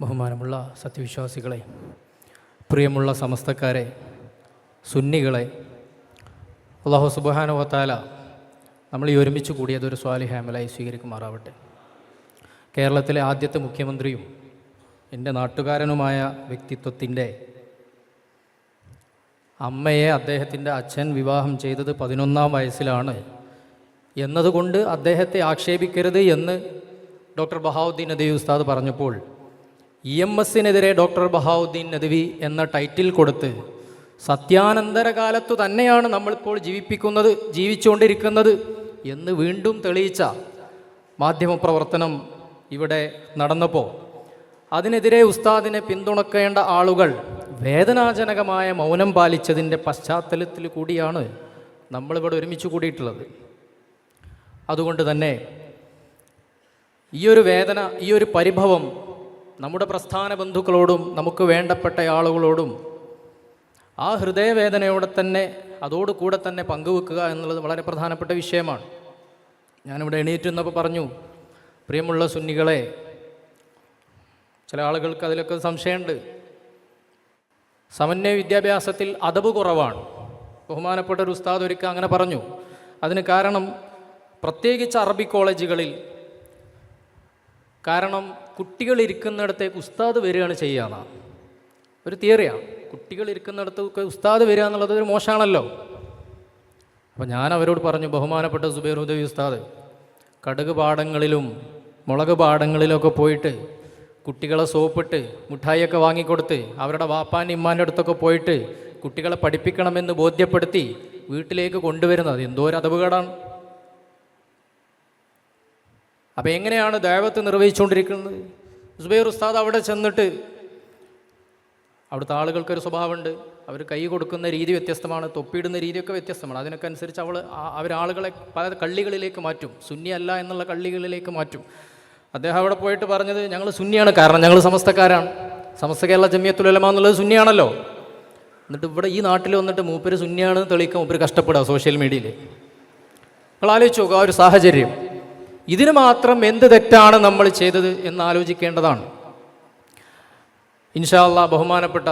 ബഹുമാനമുള്ള സത്യവിശ്വാസികളെ, പ്രിയമുള്ള സമസ്തക്കാരെ, സുന്നികളെ, അല്ലാഹു സുബ്ഹാനഹു വ തആല നമ്മൾ ഈ ഒരുമിച്ച് കൂടിയതൊരു സ്വാലിഹ് അമലായി സ്വീകരിക്കുമാറാവട്ടെ. കേരളത്തിലെ ആദ്യത്തെ മുഖ്യമന്ത്രിയും എൻ്റെ നാട്ടുകാരനുമായ വ്യക്തിത്വത്തിൻ്റെ അമ്മയെ അദ്ദേഹത്തിൻ്റെ അച്ഛൻ വിവാഹം ചെയ്തത് 11-ാം വയസ്സിലാണ് എന്നതുകൊണ്ട് അദ്ദേഹത്തെ ആക്ഷേപിക്കരുത് എന്ന് ഡോക്ടർ ബഹാവുദ്ദീൻ നദവി ഉസ്താദ് പറഞ്ഞപ്പോൾ EMSനെതിരെ ഡോക്ടർ ബഹാവുദ്ദീൻ നദവി എന്ന ടൈറ്റിൽ കൊടുത്ത് സത്യാനന്തര കാലത്തു തന്നെയാണ് നമ്മളിപ്പോൾ ജീവിച്ചുകൊണ്ടിരിക്കുന്നത് എന്ന് വീണ്ടും തെളിയിച്ച മാധ്യമപ്രവർത്തനം ഇവിടെ നടന്നപ്പോൾ അതിനെതിരെ ഉസ്താദിനെ പിന്തുണക്കേണ്ട ആളുകൾ വേദനാജനകമായ മൗനം പാലിച്ചതിൻ്റെ പശ്ചാത്തലത്തിൽ കൂടിയാണ് നമ്മളിവിടെ ഒരുമിച്ച് കൂടിയിട്ടുള്ളത്. അതുകൊണ്ട് തന്നെ ഈ ഒരു വേദന, ഈ ഒരു പരിഭവം നമ്മുടെ പ്രസ്ഥാന ബന്ധുക്കളോടും നമുക്ക് വേണ്ടപ്പെട്ട ആളുകളോടും ആ ഹൃദയവേദനയോടെ തന്നെ അതോടുകൂടെ തന്നെ പങ്കുവെക്കുക എന്നുള്ളത് വളരെ പ്രധാനപ്പെട്ട വിഷയമാണ്. ഞാനിവിടെ എണീറ്റ് നിന്നപ്പോൾ പറഞ്ഞു, പ്രിയമുള്ള സുന്നികളെ, ചില ആളുകൾക്ക് അതിലൊക്കെ സംശയമുണ്ട്. സമന്വയ വിദ്യാഭ്യാസത്തിൽ അദബ് കുറവാണ്. ബഹുമാനപ്പെട്ട ഒരു ഉസ്താദ് ഒരിക്കൽ അങ്ങനെ പറഞ്ഞു. അതിന് കാരണം പ്രത്യേകിച്ച് അറബി കോളേജുകളിൽ, കാരണം കുട്ടികൾ ഇരിക്കുന്നിടത്തേക്ക് ഉസ്താദ് വരികയാണ് ചെയ്യാന്നാണ് ഒരു തിയറിയാണ്. കുട്ടികൾ ഇരിക്കുന്നിടത്തേക്ക് ഉസ്താദ് വരിക എന്നുള്ളത് ഒരു മോശമാണല്ലോ. അപ്പോൾ ഞാൻ അവരോട് പറഞ്ഞു, ബഹുമാനപ്പെട്ട സുബൈർ ഹുദവി ഉസ്താദ് കടുക് പാടങ്ങളിലും മുളക് പാടങ്ങളിലൊക്കെ പോയിട്ട് കുട്ടികളെ സോപ്പിട്ട് മിഠായിയൊക്കെ വാങ്ങിക്കൊടുത്ത് അവരുടെ വാപ്പാൻ്റെ ഇമ്മാൻ്റെ അടുത്തൊക്കെ പോയിട്ട് കുട്ടികളെ പഠിപ്പിക്കണമെന്ന് ബോധ്യപ്പെടുത്തി വീട്ടിലേക്ക് കൊണ്ടുവരുന്നത് എന്തോ ഒരു അദബുകേടാണ്. അപ്പോൾ എങ്ങനെയാണ് ദഅവത്ത് നിർവഹിച്ചുകൊണ്ടിരിക്കുന്നത്? സുബൈർ ഉസ്താദ് അവിടെ ചെന്നിട്ട്, അവിടുത്തെ ആളുകൾക്കൊരു സ്വഭാവമുണ്ട്, അവർ കൈ കൊടുക്കുന്ന രീതി വ്യത്യസ്തമാണ്, തൊപ്പിയിടുന്ന രീതിയൊക്കെ വ്യത്യസ്തമാണ്. അതിനൊക്കെ അനുസരിച്ച് അവരാളുകളെ പല കള്ളികളിലേക്ക് മാറ്റും, സുന്നി അല്ല എന്നുള്ള കള്ളികളിലേക്ക് മാറ്റും. അദ്ദേഹം അവിടെ പോയിട്ട് പറഞ്ഞത്, ഞങ്ങൾ സുന്നിയാണ്, കാരണം ഞങ്ങൾ സമസ്തക്കാരാണ്, സമസ്ത കേരള ജമിയത്തുൽ ഉലമ എന്നുള്ളത് സുന്നിയാണല്ലോ. എന്നിട്ട് ഇവിടെ ഈ നാട്ടിൽ വന്നിട്ട് മൂപ്പര് സുന്നിയാണെന്ന് തെളിയിക്കാൻ മൂപ്പര് കഷ്ടപ്പെടുക സോഷ്യൽ മീഡിയയിൽ. നിങ്ങൾ ആലോചിച്ച് നോക്കുക ആ ഒരു സാഹചര്യം. ഇതിന് മാത്രം എന്ത് തെറ്റാണ് നമ്മൾ ചെയ്തത് എന്ന് ആലോചിക്കേണ്ടതാണ്. ഇൻഷാ അല്ലാഹ് ബഹുമാനപ്പെട്ട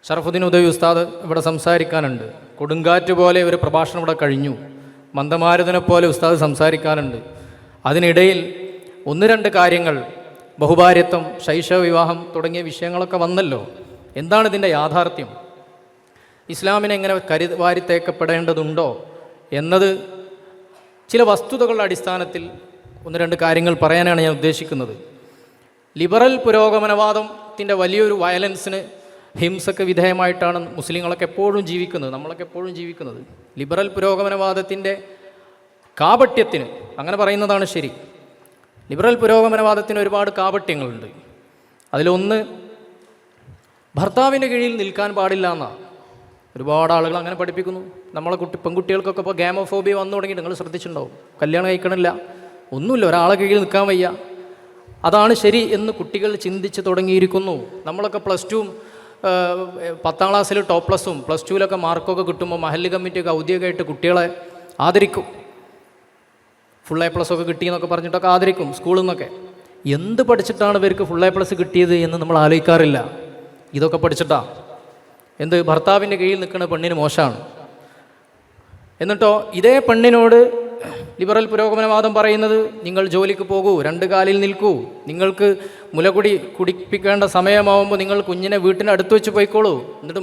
ഷറഫുദ്ദീൻ ഉദവി ഉസ്താദ് ഇവിടെ സംസാരിക്കാനുണ്ട്. കൊടുങ്കാറ്റ് പോലെ ഒരു പ്രഭാഷണം ഇവിടെ കഴിഞ്ഞു. മന്ദമാരുതനെ പോലെ ഉസ്താദ് സംസാരിക്കാനുണ്ട്. അതിനിടയിൽ 1-2 കാര്യങ്ങൾ, ബഹുഭാര്യത്വം, ശൈശവ വിവാഹം തുടങ്ങിയ വിഷയങ്ങളൊക്കെ വന്നല്ലോ. എന്താണ് ഇതിൻ്റെ യാഥാർത്ഥ്യം? ഇസ്ലാമിനെ എങ്ങനെ വാരിത്തേക്കപ്പെടേണ്ടതുണ്ടോ എന്നത് ചില വസ്തുതകളുടെ അടിസ്ഥാനത്തിൽ 1-2 കാര്യങ്ങൾ പറയാനാണ് ഞാൻ ഉദ്ദേശിക്കുന്നത്. ലിബറൽ പുരോഗമനവാദത്തിൻ്റെ വലിയൊരു വയലൻസിന്, ഹിംസക്ക് വിധേയമായിട്ടാണ് മുസ്ലിങ്ങളൊക്കെ എപ്പോഴും ജീവിക്കുന്നത്, നമ്മളൊക്കെ എപ്പോഴും ജീവിക്കുന്നത്. ലിബറൽ പുരോഗമനവാദത്തിൻ്റെ കാപട്യത്തിന്, അങ്ങനെ പറയുന്നതാണ് ശരി. ലിബറൽ പുരോഗമനവാദത്തിന് ഒരുപാട് കാപട്യങ്ങളുണ്ട്. അതിലൊന്ന് ഭർത്താവിൻ്റെ കീഴിൽ നിൽക്കാൻ പാടില്ല എന്നാണ്. ഒരുപാട് ആളുകൾ അങ്ങനെ പഠിപ്പിക്കുന്നു. നമ്മളെ പെൺകുട്ടികൾക്കൊക്കെ ഇപ്പോൾ ഗാമോഫോബിയ വന്നു തുടങ്ങി, നിങ്ങൾ ശ്രദ്ധിച്ചിട്ടുണ്ടാവും. കല്യാണം കഴിക്കണില്ല, ഒന്നുമില്ല, ഒരാളെ കീഴിൽ നിൽക്കാൻ വയ്യ, അതാണ് ശരി എന്ന് കുട്ടികൾ ചിന്തിച്ച് തുടങ്ങിയിരിക്കുന്നു. നമ്മളൊക്കെ +2 10ാം ക്ലാസ്സിൽ ടോപ്പ് പ്ലസും +2 മാർക്കൊക്കെ കിട്ടുമ്പോൾ മഹല്ല് കമ്മിറ്റിയൊക്കെ ഔദ്യോഗികമായിട്ട് കുട്ടികളെ ആദരിക്കും. ഫുൾ A+ ഒക്കെ കിട്ടിയെന്നൊക്കെ പറഞ്ഞിട്ടൊക്കെ ആദരിക്കും സ്കൂളിൽ നിന്നൊക്കെ. എന്ത് പഠിച്ചിട്ടാണ് ഇവർക്ക് ഫുൾ A+ കിട്ടിയത് എന്ന് നമ്മൾ ആലോചിക്കാറില്ല. ഇതൊക്കെ പഠിച്ചിട്ടാണ്. എന്ത്, ഭർത്താവിൻ്റെ കീഴിൽ നിൽക്കുന്ന പെണ്ണിന് മോശമാണ്. എന്നിട്ടോ ഇതേ പെണ്ണിനോട് ലിബറൽ പുരോഗമനവാദം പറയുന്നത്, നിങ്ങൾ ജോലിക്ക് പോകൂ, 2 കാലിൽ നിൽക്കൂ, നിങ്ങൾക്ക് മുലകുടി കുടിപ്പിക്കേണ്ട സമയമാവുമ്പോൾ നിങ്ങൾ കുഞ്ഞിനെ വീട്ടിന് അടുത്ത് വെച്ച് പോയിക്കോളൂ, എന്നിട്ട്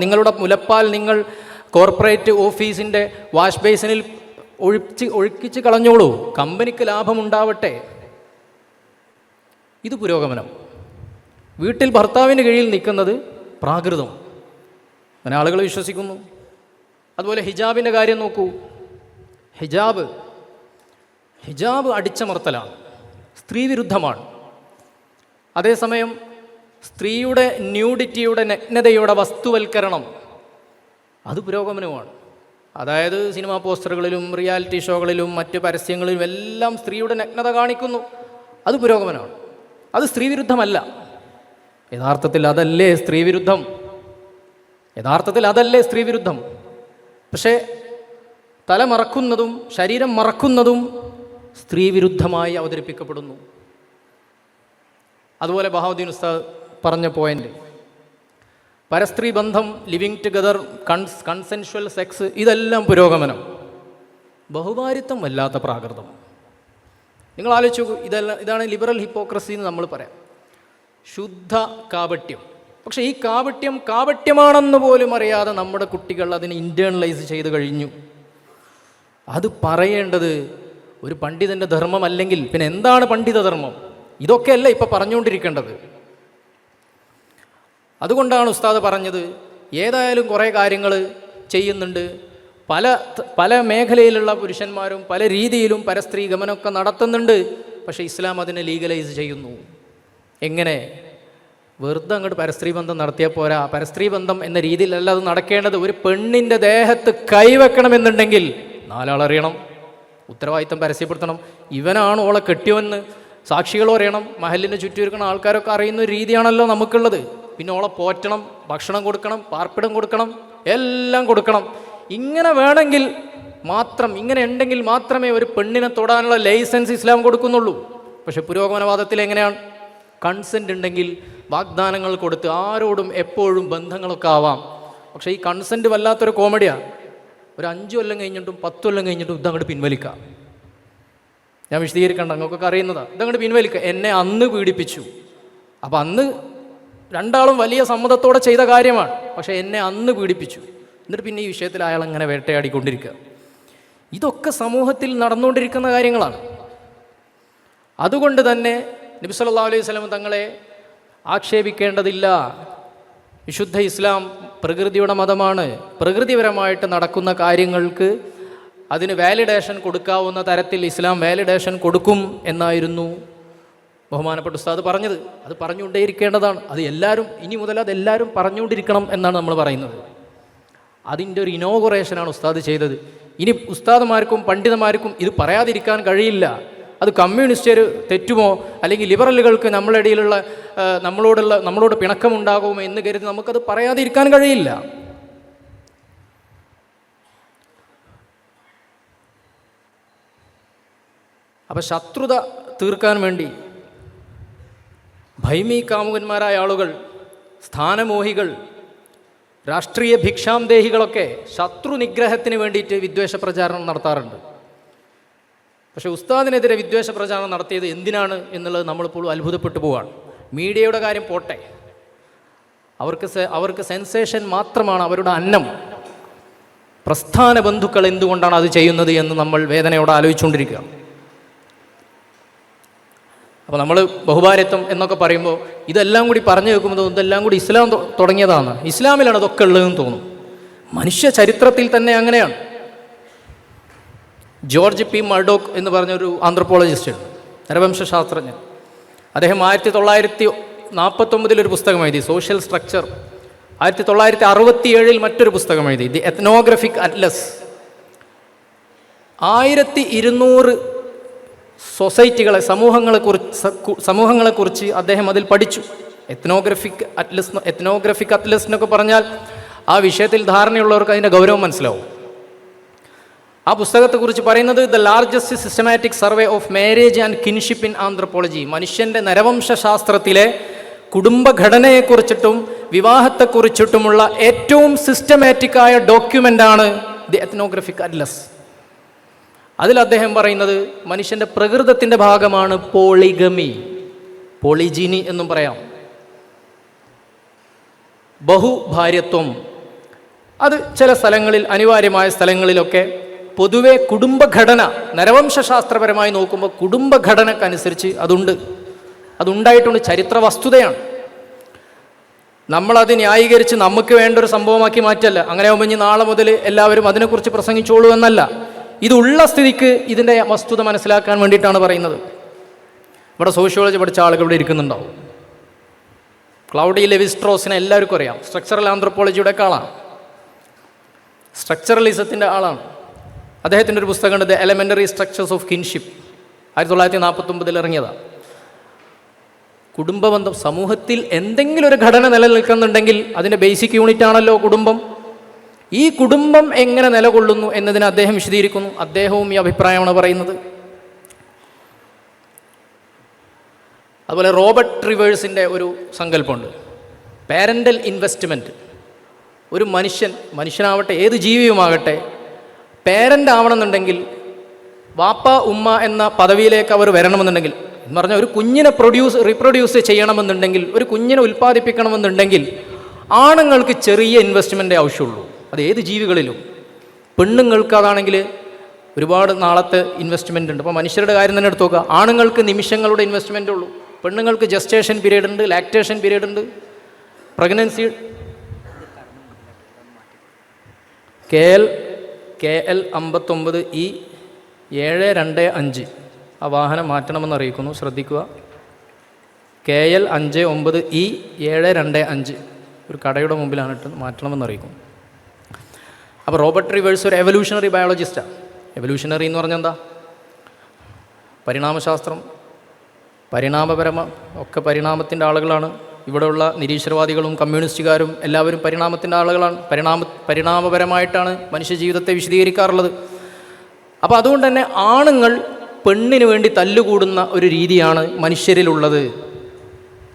നിങ്ങളുടെ മുലപ്പാൽ നിങ്ങൾ കോർപ്പറേറ്റ് ഓഫീസിൻ്റെ വാഷ് ബേസിനിൽ ഒഴുക്കിച്ച് കളഞ്ഞോളൂ, കമ്പനിക്ക് ലാഭമുണ്ടാവട്ടെ. ഇത് പുരോഗമനം. വീട്ടിൽ ഭർത്താവിൻ്റെ കീഴിൽ നിൽക്കുന്നത് പ്രാകൃതം, അങ്ങനെ ആളുകൾ വിശ്വസിക്കുന്നു. അതുപോലെ ഹിജാബിൻ്റെ കാര്യം നോക്കൂ. ഹിജാബ് അടിച്ചമർത്തലാണ്, സ്ത്രീ വിരുദ്ധമാണ്. അതേസമയം സ്ത്രീയുടെ ന്യൂഡിറ്റിയുടെ, നഗ്നതയുടെ വസ്തുവൽക്കരണം, അത് പുരോഗമനമാണ്. അതായത് സിനിമാ പോസ്റ്ററുകളിലും റിയാലിറ്റി ഷോകളിലും മറ്റ് പരസ്യങ്ങളിലും എല്ലാം സ്ത്രീയുടെ നഗ്നത കാണിക്കുന്നു, അത് പുരോഗമനമാണ്. അത് സ്ത്രീ വിരുദ്ധമല്ല. യഥാർത്ഥത്തിൽ അതല്ലേ സ്ത്രീ വിരുദ്ധം. പക്ഷേ തല മറക്കുന്നതും ശരീരം മറക്കുന്നതും സ്ത്രീ വിരുദ്ധമായി അവതരിപ്പിക്കപ്പെടുന്നു. അതുപോലെ ബഹാവുദ്ദീൻ ഉസ്താദ് പറഞ്ഞ പോയിന്റ്, പരസ്ത്രീ ബന്ധം, ലിവിങ് ടുഗദർ, കൺസെൻഷ്വൽ സെക്സ്, ഇതെല്ലാം പുരോഗമനം. ബഹുഭാരിത്വം വല്ലാത്ത പ്രാകൃതം. നിങ്ങൾ ആലോചിച്ച് നോക്കൂ, ഇതാണ് ലിബറൽ ഹിപ്പോക്രസി എന്ന് നമ്മൾ പറയാം. ശുദ്ധ കാപട്യം. പക്ഷേ ഈ കാപട്യം കാപട്യമാണെന്ന് പോലും അറിയാതെ നമ്മുടെ കുട്ടികൾ അതിനെ ഇൻറ്റേർണലൈസ് ചെയ്ത് കഴിഞ്ഞു. അത് പറയേണ്ടത് ഒരു പണ്ഡിതൻ്റെ ധർമ്മം അല്ലെങ്കിൽ പിന്നെ എന്താണ് പണ്ഡിതധർമ്മം? ഇതൊക്കെയല്ല ഇപ്പം പറഞ്ഞുകൊണ്ടിരിക്കേണ്ടത്. അതുകൊണ്ടാണ് ഉസ്താദ് പറഞ്ഞത്, ഏതായാലും കുറേ കാര്യങ്ങൾ ചെയ്യുന്നുണ്ട്, പല മേഖലയിലുള്ള പുരുഷന്മാരും പല രീതിയിലും പരസ്ത്രീ ഗമനമൊക്കെ നടത്തുന്നുണ്ട്. പക്ഷേ ഇസ്ലാം അതിനെ ലീഗലൈസ് ചെയ്യുന്നു. എങ്ങനെ? വെറുതെ അങ്ങോട്ട് പരസ്ത്രീ ബന്ധം നടത്തിയാൽ പോരാ. പരസ്ത്രീ ബന്ധം എന്ന രീതിയിലല്ല അത് നടക്കേണ്ടത്. ഒരു പെണ്ണിൻ്റെ ദേഹത്ത് കൈവെക്കണമെന്നുണ്ടെങ്കിൽ 4 ആളറിയണം, ഉത്തരവാദിത്തം പരസ്യപ്പെടുത്തണം, ഇവനാണ് ഓളെ കെട്ടിയോന്ന് സാക്ഷികളും അറിയണം, മഹലിന് ചുറ്റുമിരിക്കുന്ന ആൾക്കാരൊക്കെ അറിയുന്ന ഒരു രീതിയാണല്ലോ നമുക്കുള്ളത്. പിന്നെ ഓളെ പോറ്റണം, ഭക്ഷണം കൊടുക്കണം, പാർപ്പിടം കൊടുക്കണം, എല്ലാം കൊടുക്കണം. ഇങ്ങനെ വേണമെങ്കിൽ മാത്രം, ഇങ്ങനെ ഉണ്ടെങ്കിൽ മാത്രമേ ഒരു പെണ്ണിനെ തൊടാനുള്ള ലൈസൻസ് ഇസ്ലാം കൊടുക്കുന്നുള്ളൂ. പക്ഷെ പുരോഗമനവാദത്തിൽ എങ്ങനെയാണ്? കൺസെൻ്റ് ഉണ്ടെങ്കിൽ വാഗ്ദാനങ്ങൾ കൊടുത്ത് ആരോടും എപ്പോഴും ബന്ധങ്ങളൊക്കെ ആവാം. പക്ഷേ ഈ കൺസെൻറ്റ് വല്ലാത്തൊരു കോമഡിയാണ്. ഒരു 5 കൊല്ലം കഴിഞ്ഞിട്ടും 10 കൊല്ലം കഴിഞ്ഞിട്ടും ഇതങ്ങോട്ട് പിൻവലിക്കാം. ഞാൻ വിശദീകരിക്കേണ്ട, നിങ്ങൾക്കൊക്കെ അറിയുന്നതാണ്. ഇതങ്ങോട്ട് പിൻവലിക്കുക. എന്നെ അന്ന് പീഡിപ്പിച്ചു, അപ്പം അന്ന് രണ്ടാളും വലിയ സമ്മതത്തോടെ ചെയ്ത കാര്യമാണ്. പക്ഷേ എന്നെ അന്ന് പീഡിപ്പിച്ചു, എന്നിട്ട് പിന്നെ ഈ വിഷയത്തിൽ അയാൾ അങ്ങനെ വേട്ടയാടിക്കൊണ്ടിരിക്കുക. ഇതൊക്കെ സമൂഹത്തിൽ നടന്നുകൊണ്ടിരിക്കുന്ന കാര്യങ്ങളാണ്. അതുകൊണ്ട് തന്നെ നബി സല്ലല്ലാഹു അലൈഹി വസല്ലം തങ്ങളെ ആക്ഷേപിക്കേണ്ടതില്ല. വിശുദ്ധ ഇസ്ലാം പ്രകൃതിയുടെ മതമാണ്. പ്രകൃതിപരമായിട്ട് നടക്കുന്ന കാര്യങ്ങൾക്ക് അതിന് വാലിഡേഷൻ കൊടുക്കാവുന്ന തരത്തിൽ ഇസ്ലാം വാലിഡേഷൻ കൊടുക്കും എന്നായിരുന്നു ബഹുമാനപ്പെട്ട ഉസ്താദ് പറഞ്ഞത്. അത് പറഞ്ഞുകൊണ്ടേയിരിക്കേണ്ടതാണ്. അത് എല്ലാവരും ഇനി മുതൽ അതെല്ലാവരും പറഞ്ഞുകൊണ്ടിരിക്കണം എന്നാണ് നമ്മൾ പറയുന്നത്. അതിൻ്റെ ഒരു ഇനോഗുറേഷനാണ് ഉസ്താദ് ചെയ്തത്. ഇനി ഉസ്താദുമാർക്കും പണ്ഡിതന്മാർക്കും ഇത് പറയാതിരിക്കാൻ കഴിയില്ല. അത് കമ്മ്യൂണിസ്റ്റർ തെറ്റുമോ അല്ലെങ്കിൽ ലിബറലുകൾക്ക് നമ്മളിടയിലുള്ള നമ്മളോട് പിണക്കമുണ്ടാകുമോ എന്ന് കരുതി നമുക്കത് പറയാതിരിക്കാൻ കഴിയില്ല. അപ്പം ശത്രുത തീർക്കാൻ വേണ്ടി ഭൈമി കാമുകന്മാരായ ആളുകൾ, സ്ഥാനമോഹികൾ, രാഷ്ട്രീയ ഭിക്ഷാന്തേഹികളൊക്കെ ശത്രു നിഗ്രഹത്തിന് വേണ്ടിയിട്ട് വിദ്വേഷ പ്രചാരണം നടത്താറുണ്ട്. പക്ഷേ ഉസ്താദിനെതിരെ വിദ്വേഷ പ്രചാരണം നടത്തിയത് എന്തിനാണ് എന്നുള്ളത് നമ്മളിപ്പോൾ അത്ഭുതപ്പെട്ടു പോവുകയാണ്. മീഡിയയുടെ കാര്യം പോട്ടെ, അവർക്ക് സെൻസേഷൻ മാത്രമാണ് അവരുടെ അന്നം. പ്രസ്ഥാന ബന്ധുക്കൾ എന്തുകൊണ്ടാണ് അത് ചെയ്യുന്നത് എന്ന് നമ്മൾ വേദനയോടെ ആലോചിച്ചുകൊണ്ടിരിക്കുക. അപ്പോൾ നമ്മൾ ബഹുഭാര്യത്വം എന്നൊക്കെ പറയുമ്പോൾ ഇതെല്ലാം കൂടി പറഞ്ഞു കേൾക്കുമ്പോൾ ഇതെല്ലാം കൂടി ഇസ്ലാം തുടങ്ങിയതാണ്, ഇസ്ലാമിലാണ് അതൊക്കെ ഉള്ളതെന്ന് തോന്നും. മനുഷ്യ ചരിത്രത്തിൽ തന്നെ അങ്ങനെയാണ്. ജോർജ് പി മർഡോക്ക് എന്ന് പറഞ്ഞൊരു ആന്ത്രപ്പോളജിസ്റ്റ് ഉണ്ട്, നരവംശാസ്ത്രജ്ഞൻ. അദ്ദേഹം 1949 ഒരു പുസ്തകം എഴുതി, സോഷ്യൽ സ്ട്രക്ചർ. 1967 മറ്റൊരു പുസ്തകം എഴുതി, ദി എത്നോഗ്രഫിക് അറ്റ്ലസ്. 1200 സൊസൈറ്റികളെ, സമൂഹങ്ങളെക്കുറിച്ച് അദ്ദേഹം അതിൽ പഠിച്ചു. എത്നോഗ്രഫിക് അറ്റ്ലസ് എന്നൊക്കെ പറഞ്ഞാൽ ആ വിഷയത്തിൽ ധാരണയുള്ളവർക്ക് അതിൻ്റെ ഗൗരവം മനസ്സിലാവും. ആ പുസ്തകത്തെക്കുറിച്ച് പറയുന്നത് the largest systematic survey of marriage and kinship in anthropology. മനുഷ്യൻ്റെ നരവംശാസ്ത്രത്തിലെ കുടുംബഘടനയെക്കുറിച്ചിട്ടും വിവാഹത്തെക്കുറിച്ചിട്ടുമുള്ള ഏറ്റവും സിസ്റ്റമാറ്റിക്കായ ഡോക്യുമെൻ്റാണ് ദി എത്നോഗ്രഫിക് അറ്റ്ലസ്. അതിൽ അദ്ദേഹം പറയുന്നത് മനുഷ്യൻ്റെ പ്രകൃതത്തിൻ്റെ ഭാഗമാണ് പോളിഗമി, പോളിജീനി എന്നും പറയാം, ബഹുഭാര്യത്വം. അത് ചില സ്ഥലങ്ങളിൽ, അനിവാര്യമായ സ്ഥലങ്ങളിലൊക്കെ പൊതുവെ കുടുംബഘടന, നരവംശാസ്ത്രപരമായി നോക്കുമ്പോൾ കുടുംബഘടനക്കനുസരിച്ച് അതുണ്ടായിട്ടുണ്ട്, ചരിത്ര വസ്തുതയാണ്. നമ്മളത് ന്യായീകരിച്ച് നമുക്ക് വേണ്ട ഒരു സംഭവമാക്കി മാറ്റല്ല. അങ്ങനെ ആകുമ്പോൾ ഇനി നാളെ മുതൽ എല്ലാവരും അതിനെക്കുറിച്ച് പ്രസംഗിച്ചോളൂ എന്നല്ല. ഇതുള്ള സ്ഥിതിക്ക് ഇതിൻ്റെ വസ്തുത മനസ്സിലാക്കാൻ വേണ്ടിയിട്ടാണ് പറയുന്നത്. ഇവിടെ സോഷ്യോളജി പഠിച്ച ആളുകൾ ഇവിടെ ഇരിക്കുന്നുണ്ടാവും. ക്ലൗഡി ലെവിസ്ട്രോസിനെ എല്ലാവർക്കും അറിയാം, സ്ട്രക്ചറൽ ആന്ത്രപ്പോളജിയുടെ ആളാണ്, സ്ട്രക്ചറലിസത്തിൻ്റെ ആളാണ്. അദ്ദേഹത്തിൻ്റെ ഒരു പുസ്തകമുണ്ട്, the elementary structures of kinship. 1949 ഇറങ്ങിയതാണ്. കുടുംബബന്ധം, സമൂഹത്തിൽ എന്തെങ്കിലും ഒരു ഘടന നിലനിൽക്കുന്നുണ്ടെങ്കിൽ അതിൻ്റെ ബേസിക് യൂണിറ്റ് ആണല്ലോ കുടുംബം. ഈ കുടുംബം എങ്ങനെ നിലകൊള്ളുന്നു എന്നതിന് അദ്ദേഹം വിശദീകരിക്കുന്നു. അദ്ദേഹവും ഈ അഭിപ്രായമാണ് പറയുന്നത്. അതുപോലെ റോബർട്ട് റിവേഴ്സിൻ്റെ ഒരു സങ്കല്പമുണ്ട്, പാരൻ്റൽ ഇൻവെസ്റ്റ്മെൻറ്റ്. ഒരു മനുഷ്യനാവട്ടെ ഏത് ജീവിയുമാകട്ടെ, പേരൻ്റ് ആവണമെന്നുണ്ടെങ്കിൽ, വാപ്പ ഉമ്മ എന്ന പദവിയിലേക്ക് അവർ വരണമെന്നുണ്ടെങ്കിൽ, എന്ന് പറഞ്ഞാൽ ഒരു കുഞ്ഞിനെ റീപ്രൊഡ്യൂസ് ചെയ്യണമെന്നുണ്ടെങ്കിൽ, ഒരു കുഞ്ഞിനെ ഉൽപ്പാദിപ്പിക്കണമെന്നുണ്ടെങ്കിൽ ആണുങ്ങൾക്ക് ചെറിയ ഇൻവെസ്റ്റ്മെൻറ്റേ ആവശ്യമുള്ളൂ. അത് ഏത് ജീവികളിലും. പെണ്ണുങ്ങൾക്ക് അതാണെങ്കിൽ ഒരുപാട് നാളത്തെ ഇൻവെസ്റ്റ്മെൻ്റ് ഉണ്ട്. അപ്പോൾ മനുഷ്യരുടെ കാര്യം തന്നെ എടുത്ത് നോക്കുക. ആണുങ്ങൾക്ക് നിമിഷങ്ങളുടെ ഇൻവെസ്റ്റ്മെൻ്റ് ഉള്ളൂ, പെണ്ണുങ്ങൾക്ക് ജസ്റ്റേഷൻ പീരീഡ് ഉണ്ട്, ലാക്ടേഷൻ പീരീഡ് ഉണ്ട്, പ്രഗ്നൻസി. KL 59E 725 ആ വാഹനം മാറ്റണമെന്ന് അറിയിക്കുന്നു, ശ്രദ്ധിക്കുക. KL 59E 725 ഒരു കടയുടെ മുമ്പിലാണ് ഇട്ട് മാറ്റണമെന്ന് അറിയിക്കുന്നു. അപ്പോൾ റോബർട്ട് റിവേഴ്സ് ഒരു എവല്യൂഷണറി ബയോളജിസ്റ്റാണ്. എവല്യൂഷണറി എന്ന് പറഞ്ഞാൽ എന്താ? പരിണാമശാസ്ത്രം, ഒക്കെ പരിണാമത്തിൻ്റെ ആളുകളാണ്. ഇവിടെയുള്ള നിരീശ്വരവാദികളും കമ്മ്യൂണിസ്റ്റുകാരും എല്ലാവരും പരിണാമത്തിൻ്റെ ആളുകളാണ്. പരിണാമപരമായിട്ടാണ് മനുഷ്യജീവിതത്തെ വിശദീകരിക്കാറുള്ളത്. അപ്പോൾ അതുകൊണ്ട് തന്നെ ആണുങ്ങൾ പെണ്ണിന് വേണ്ടി തല്ലുകൂടുന്ന ഒരു രീതിയാണ് മനുഷ്യരിലുള്ളത്.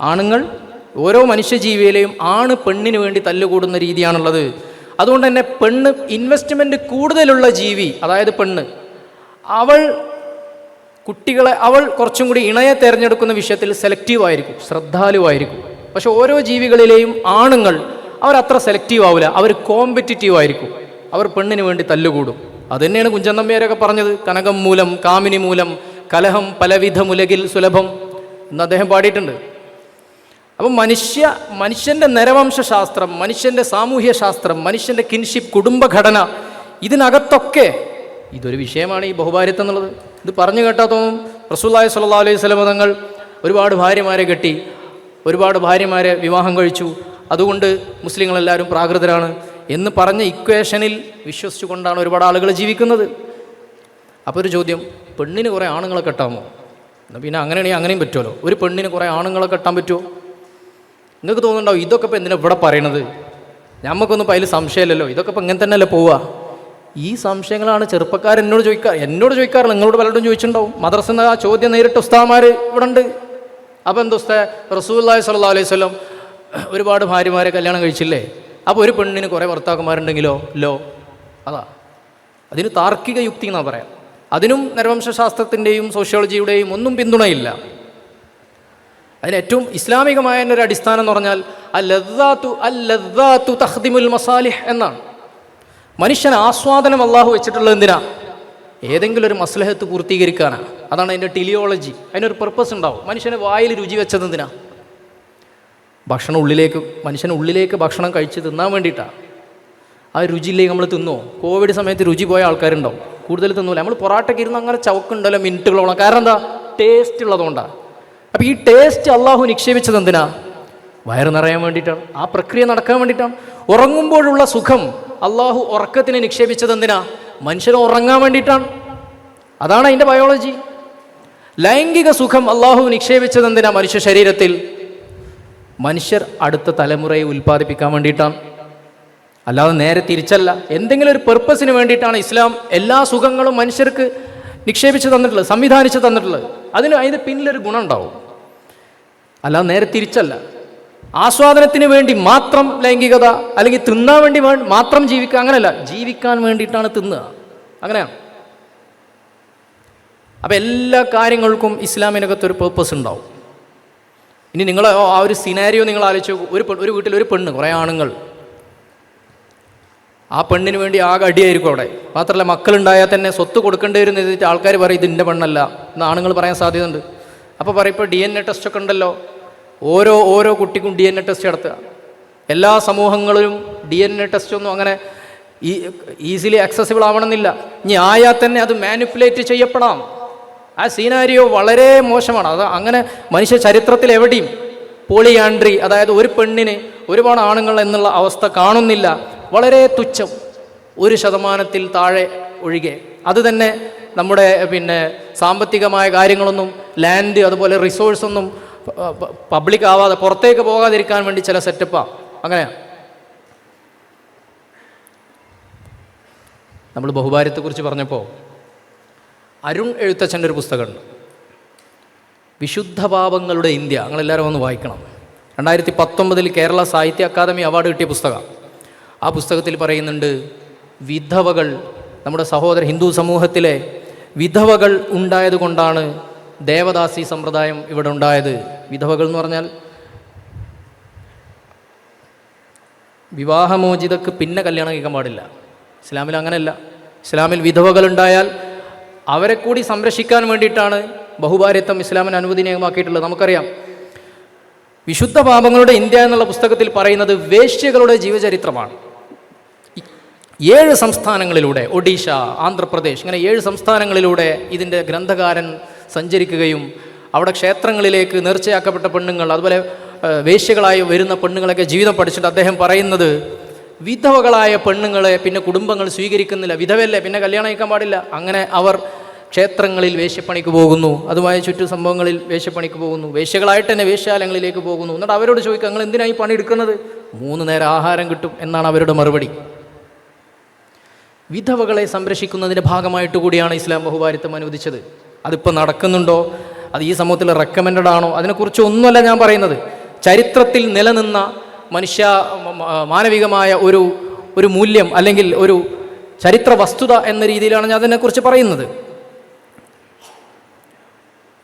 ആണുങ്ങൾ ഓരോ മനുഷ്യജീവിയിലെയും ആണ് പെണ്ണിന് വേണ്ടി തല്ലുകൂടുന്ന രീതിയാണുള്ളത്. അതുകൊണ്ട് തന്നെ പെണ്ണ് ഇൻവെസ്റ്റ്മെൻറ്റ് കൂടുതലുള്ള ജീവി, അതായത് പെണ്ണ്, അവൾ കുറച്ചും കൂടി ഇണയെ തിരഞ്ഞെടുക്കുന്ന വിഷയത്തിൽ സെലക്റ്റീവായിരിക്കും, ശ്രദ്ധാലുവായിരിക്കും. പക്ഷെ ഓരോ ജീവികളിലെയും ആണുങ്ങൾ അവരത്ര സെലക്റ്റീവ് ആവില്ല, അവർ കോമ്പറ്റിറ്റീവ് ആയിരിക്കും. അവർ പെണ്ണിന് വേണ്ടി തല്ലുകൂടും. അതുതന്നെയാണ് കുഞ്ചന്തമ്പ്യാരൊക്കെ പറഞ്ഞത്, കനകം മൂലം കാമിനി മൂലം കലഹം പലവിധമുലകിൽ സുലഭം എന്ന് അദ്ദേഹം പാടിയിട്ടുണ്ട്. അപ്പം മനുഷ്യൻ്റെ നരവംശാസ്ത്രം, മനുഷ്യൻ്റെ സാമൂഹ്യ ശാസ്ത്രം, മനുഷ്യൻ്റെ കിൻഷിപ്പ്, കുടുംബഘടന, ഇതിനകത്തൊക്കെ ഇതൊരു വിഷയമാണ് ഈ ബഹുഭാര്യത്വം എന്നുള്ളത്. ഇത് പറഞ്ഞു കേട്ടാൽ തോന്നും റസൂലുള്ളാഹി സ്വല്ലല്ലാഹു അലൈഹി വസല്ലം തങ്ങൾ ഒരുപാട് ഭാര്യമാരെ കെട്ടി, ഒരുപാട് ഭാര്യമാരെ വിവാഹം കഴിച്ചു, അതുകൊണ്ട് മുസ്ലിങ്ങളെല്ലാവരും പ്രാകൃതരാണ് എന്ന് പറഞ്ഞ ഇക്വേഷനിൽ വിശ്വസിച്ചുകൊണ്ടാണ് ഒരുപാട് ആളുകൾ ജീവിക്കുന്നത്. അപ്പോൾ ഒരു ചോദ്യം, പെണ്ണിന് കുറേ ആണുങ്ങളെ കെട്ടാമോ? എന്നാൽ പിന്നെ അങ്ങനെയാണെങ്കിൽ അങ്ങനെയും പറ്റുമല്ലോ. ഒരു പെണ്ണിന് കുറേ ആണുങ്ങളെ കെട്ടാൻ പറ്റുമോ? നിങ്ങൾക്ക് തോന്നുന്നുണ്ടാവും ഇതൊക്കെ ഇപ്പോൾ എന്തിനാണ് ഇവിടെ പറയണത്, നമുക്കൊന്നും ഇപ്പോൾ അതിൽ സംശയമില്ലല്ലോ, ഇതൊക്കെ ഇപ്പോൾ ഇങ്ങനെ തന്നെയല്ലേ പോവുക. ഈ സംശയങ്ങളാണ് ചെറുപ്പക്കാരെന്നോട് ചോദിക്കാറില്ല, നിങ്ങളോട് പലരോടും ചോദിച്ചിട്ടുണ്ടാവും. മദ്രസ ആ ചോദ്യം നേരിട്ട് ഉസ്താദുമാർ ഇവിടെ ഉണ്ട്. അപ്പോൾ എന്താ ഉസ്താദ്, റസൂലുള്ളാഹി സ്വല്ലല്ലാഹു അലൈഹി വസല്ലം ഒരുപാട് ഭാര്യമാരെ കല്യാണം കഴിച്ചില്ലേ, അപ്പോൾ ഒരു പെണ്ണിന് കുറേ ഭർത്താക്കന്മാരുണ്ടെങ്കിലോ? അതാ അതിന് താർക്കിക യുക്തി എന്നാ പറയാം. അതിനും നരവംശാസ്ത്രത്തിൻ്റെയും സോഷ്യോളജിയുടെയും ഒന്നും പിന്തുണയില്ല. അതിന് ഏറ്റവും ഇസ്ലാമികമായ ഒരു അടിസ്ഥാനം എന്ന് പറഞ്ഞാൽ അല്ലദ്ദാത്തു തഖ്ദിമുൽ മസാലിഹ് എന്നാണ്. മനുഷ്യന് ആസ്വാദനം അള്ളാഹു വെച്ചിട്ടുള്ളത് എന്തിനാ? ഏതെങ്കിലും ഒരു മസ്ലഹത്ത് പൂർത്തീകരിക്കാനാണ്. അതാണ് അതിൻ്റെ ടിലിയോളജി. അതിനൊരു പർപ്പസ് ഉണ്ടാവും. മനുഷ്യന് വായിൽ രുചി വെച്ചത് എന്തിനാ? മനുഷ്യന് ഉള്ളിലേക്ക് ഭക്ഷണം കഴിച്ച് തിന്നാൻ വേണ്ടിയിട്ടാണ്. ആ രുചിയിലേക്ക് നമ്മൾ തിന്നോ? കോവിഡ് സമയത്ത് രുചി പോയ ആൾക്കാരുണ്ടാവും, കൂടുതൽ തിന്നൂല. നമ്മൾ പൊറാട്ടയ്ക്ക് ഇരുന്ന് അങ്ങനെ ചവക്കുണ്ടല്ലോ മിനിറ്റുകളോളം. കാരണം എന്താ? ടേസ്റ്റ് ഉള്ളതുകൊണ്ടാണ്. അപ്പോൾ ഈ ടേസ്റ്റ് അള്ളാഹു നിക്ഷേപിച്ചത് എന്തിനാ? വയറ് നിറയാൻ വേണ്ടിയിട്ടാണ്, ആ പ്രക്രിയ നടക്കാൻ വേണ്ടിയിട്ടാണ്. ഉറങ്ങുമ്പോഴുള്ള സുഖം അള്ളാഹു ഉറക്കത്തിന് നിക്ഷേപിച്ചത് എന്തിനാ? മനുഷ്യന് ഉറങ്ങാൻ വേണ്ടിയിട്ടാണ്. അതാണ് അതിൻ്റെ ബയോളജി. ലൈംഗിക സുഖം അള്ളാഹു നിക്ഷേപിച്ചത് എന്തിനാ? മനുഷ്യ ശരീരത്തിൽ മനുഷ്യർ അടുത്ത തലമുറയെ ഉൽപ്പാദിപ്പിക്കാൻ വേണ്ടിയിട്ടാണ്, അല്ലാതെ നേരെ തിരിച്ചല്ല. എന്തെങ്കിലും ഒരു പെർപ്പസിന് വേണ്ടിയിട്ടാണ് ഇസ്ലാം എല്ലാ സുഖങ്ങളും മനുഷ്യർക്ക് നിക്ഷേപിച്ച് തന്നിട്ടുള്ളത്, സംവിധാനിച്ച് തന്നിട്ടുള്ളത്. അതിന് പിന്നിലൊരു ഗുണം ഉണ്ടാവും, അല്ലാതെ നേരെ തിരിച്ചല്ല. ആസ്വാദനത്തിന് വേണ്ടി മാത്രം ലൈംഗികത, അല്ലെങ്കിൽ തിന്നാൻ വേണ്ടി മാത്രം ജീവിക്കുക, അങ്ങനെയല്ല. ജീവിക്കാൻ വേണ്ടിയിട്ടാണ് തിന്നുക, അങ്ങനെയാണ്. അപ്പം എല്ലാ കാര്യങ്ങൾക്കും ഇസ്ലാമിനകത്തൊരു പേർപ്പസ് ഉണ്ടാവും. ഇനി നിങ്ങൾ ആ ഒരു സിനാരിയോ നിങ്ങൾ ആലോചിച്ച് നോക്കൂ. ഒരു വീട്ടിൽ ഒരു പെണ്ണ്, കുറേ ആണുങ്ങൾ, ആ പെണ്ണിന് വേണ്ടി ആകെ അടിയായിരിക്കും അവിടെ. മാത്രമല്ല മക്കളുണ്ടായാൽ തന്നെ സ്വത്ത് കൊടുക്കേണ്ടി വരുന്ന എഴുതിയിട്ട് ആൾക്കാർ പറയും ഇതിൻ്റെ പെണ്ണല്ല എന്ന് ആണുങ്ങൾ പറയാൻ സാധ്യതയുണ്ട്. അപ്പോൾ പറയും ഇപ്പോൾ DNA ടെസ്റ്റൊക്കെ ഉണ്ടല്ലോ, ഓരോ കുട്ടിക്കും DNA ടെസ്റ്റ് നടത്തുക. എല്ലാ സമൂഹങ്ങളിലും DNA ടെസ്റ്റൊന്നും അങ്ങനെ ഈസിലി ആക്സസിബിൾ ആവണമെന്നില്ല. ഇനി ആയാൽ തന്നെ അത് മാനിപ്പുലേറ്റ് ചെയ്യപ്പെടാം. ആ സീനാരിയോ വളരെ മോശമാണ്. അത് അങ്ങനെ മനുഷ്യ ചരിത്രത്തിൽ എവിടെയും പോളിയാൻഡ്രി, അതായത് ഒരു പെണ്ണിന് ഒരുപാട് ആണുങ്ങൾ എന്നുള്ള അവസ്ഥ കാണുന്നില്ല. വളരെ തുച്ഛം, 1% താഴെ ഒഴികെ. അത് തന്നെ നമ്മുടെ സാമ്പത്തികമായ കാര്യങ്ങളൊന്നും, ലാൻഡ് അതുപോലെ റിസോഴ്സൊന്നും പബ്ലിക് ആവാതെ, പുറത്തേക്ക് പോകാതിരിക്കാൻ വേണ്ടി ചില സെറ്റപ്പാണ്. അങ്ങനെയാണ്. നമ്മൾ ബഹുഭാര്യത്തെക്കുറിച്ച് പറഞ്ഞപ്പോൾ അരുൺ എഴുത്തച്ഛൻ്റെ ഒരു പുസ്തകമുണ്ട്, വിശുദ്ധ പാപങ്ങളുടെ ഇന്ത്യ. നിങ്ങളെല്ലാവരും ഒന്ന് വായിക്കണം. 2019 കേരള സാഹിത്യ അക്കാദമി അവാർഡ് കിട്ടിയ പുസ്തകം. ആ പുസ്തകത്തിൽ പറയുന്നുണ്ട്, വിധവകൾ, നമ്മുടെ സഹോദര ഹിന്ദു സമൂഹത്തിലെ വിധവകൾ ഉണ്ടായതുകൊണ്ടാണ് ദേവദാസി സമ്പ്രദായം ഇവിടെ ഉണ്ടായത്. വിധവകൾ എന്ന് പറഞ്ഞാൽ വിവാഹമോചിതക്ക് പിന്നെ കല്യാണം കഴിക്കാൻ പാടില്ല. ഇസ്ലാമിൽ അങ്ങനെയല്ല. ഇസ്ലാമിൽ വിധവകളുണ്ടായാൽ അവരെ കൂടി സംരക്ഷിക്കാൻ വേണ്ടിയിട്ടാണ് ബഹുഭാര്യത്വം ഇസ്ലാമിന് അനുവദനീയമാക്കിയിട്ടുള്ളത്. നമുക്കറിയാം, വിശുദ്ധ പാപങ്ങളുടെ ഇന്ത്യ എന്നുള്ള പുസ്തകത്തിൽ പറയുന്നത് വേശ്യകളുടെ ജീവചരിത്രമാണ്. 7 സംസ്ഥാനങ്ങളിലൂടെ, ഒഡീഷ, ആന്ധ്രാപ്രദേശ്, ഇങ്ങനെ 7 സംസ്ഥാനങ്ങളിലൂടെ ഇതിൻ്റെ ഗ്രന്ഥകാരൻ സഞ്ചരിക്കുകയും അവിടെ ക്ഷേത്രങ്ങളിലേക്ക് നേർച്ചയാക്കപ്പെട്ട പെണ്ണുങ്ങൾ, അതുപോലെ വേശ്യകളായി വരുന്ന പെണ്ണുങ്ങളൊക്കെ ജീവിതം പഠിച്ചിട്ട് അദ്ദേഹം പറയുന്നത്, വിധവകളായ പെണ്ണുങ്ങളെ പിന്നെ കുടുംബങ്ങൾ സ്വീകരിക്കുന്നില്ല. വിധവയല്ലേ, പിന്നെ കല്യാണം കഴിക്കാൻ പാടില്ല. അങ്ങനെ അവർ ക്ഷേത്രങ്ങളിൽ വേശ്യപ്പണിക്ക് പോകുന്നു, അതുമായി ചുറ്റു സംഭവങ്ങളിൽ വേശ്യപ്പണിക്ക് പോകുന്നു, വേശ്യകളായിട്ട് തന്നെ വേശ്യാലയങ്ങളിലേക്ക് പോകുന്നു. എന്നിട്ട് അവരോട് ചോദിക്കുക, നിങ്ങൾ എന്തിനായി പണി എടുക്കുന്നത്? 3 നേരം ആഹാരം കിട്ടും എന്നാണ് അവരുടെ മറുപടി. വിധവകളെ സംരക്ഷിക്കുന്നതിൻ്റെ ഭാഗമായിട്ട് കൂടിയാണ് ഇസ്ലാം ബഹുഭാര്യത്വം അനുവദിച്ചത്. അതിപ്പോൾ നടക്കുന്നുണ്ടോ, അത് ഈ സമൂഹത്തിൽ റെക്കമെൻഡഡ് ആണോ, അതിനെക്കുറിച്ച് ഒന്നുമല്ല ഞാൻ പറയുന്നത്. ചരിത്രത്തിൽ നിലനിന്ന മാനവികമായ ഒരു മൂല്യം അല്ലെങ്കിൽ ഒരു ചരിത്ര വസ്തുത എന്ന രീതിയിലാണ് ഞാൻ അതിനെക്കുറിച്ച് പറയുന്നത്.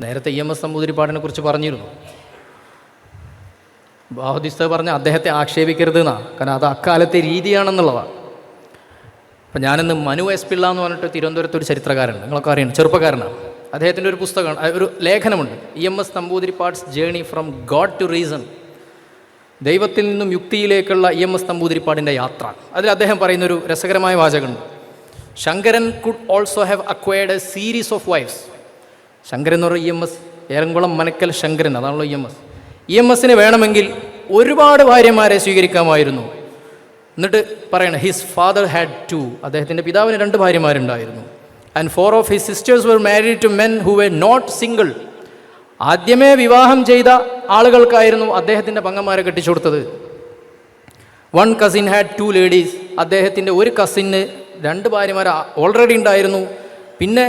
നേരത്തെ EMS നമ്പൂതിരിപ്പാടിനെ കുറിച്ച് പറഞ്ഞിരുന്നു. ബാഹുദിസ്ത പറഞ്ഞ അദ്ദേഹത്തെ ആക്ഷേപിക്കരുത് എന്നാണ്, കാരണം അത് അക്കാലത്തെ രീതിയാണെന്നുള്ളതാണ്. അപ്പം ഞാനിന്ന് മനു എസ് പിള്ള എന്ന് പറഞ്ഞിട്ട് തിരുവനന്തപുരത്ത് ഒരു ചരിത്രകാരനുണ്ട്, നിങ്ങളൊക്കെ അറിയണം, ചെറുപ്പക്കാരനാണ്. അദ്ദേഹത്തിൻ്റെ ഒരു പുസ്തകമാണ്, ഒരു ലേഖനമുണ്ട്, EMS Namboodiripad's journey from God to reason, ദൈവത്തിൽ നിന്നും യുക്തിയിലേക്കുള്ള EMS നമ്പൂതിരിപ്പാടിൻ്റെ യാത്ര. അതിൽ അദ്ദേഹം പറയുന്നൊരു രസകരമായ വാചകമുണ്ട്. Sankaran could also have acquired a series of wives. Sankaran എന്ന് പറയുന്ന EMS, ഏറംകുളം മനക്കൽ ശങ്കരൻ, അതാണല്ലോ EMS. EMSന് വേണമെങ്കിൽ ഒരുപാട് ഭാര്യമാരെ സ്വീകരിക്കാമായിരുന്നു. എന്നിട്ട് പറയണം, ഹിസ് ഫാദർ ഹാഡ് 2, അദ്ദേഹത്തിൻ്റെ പിതാവിന് 2 ഭാര്യമാരുണ്ടായിരുന്നു. And 4 of his sisters were married to men who were not single. ആദ്യമേ വിവാഹം ചെയ്ത ആളുകൾക്കായിരുന്നു അദ്ദേഹത്തിൻ്റെ പങ്ങന്മാരെ കെട്ടിച്ചു കൊടുത്തത്. 1 കസിൻ ഹാഡ് 2 ലേഡീസ്. അദ്ദേഹത്തിൻ്റെ ഒരു കസിന് 2 ഭാര്യമാർ ഓൾറെഡി ഉണ്ടായിരുന്നു. പിന്നെ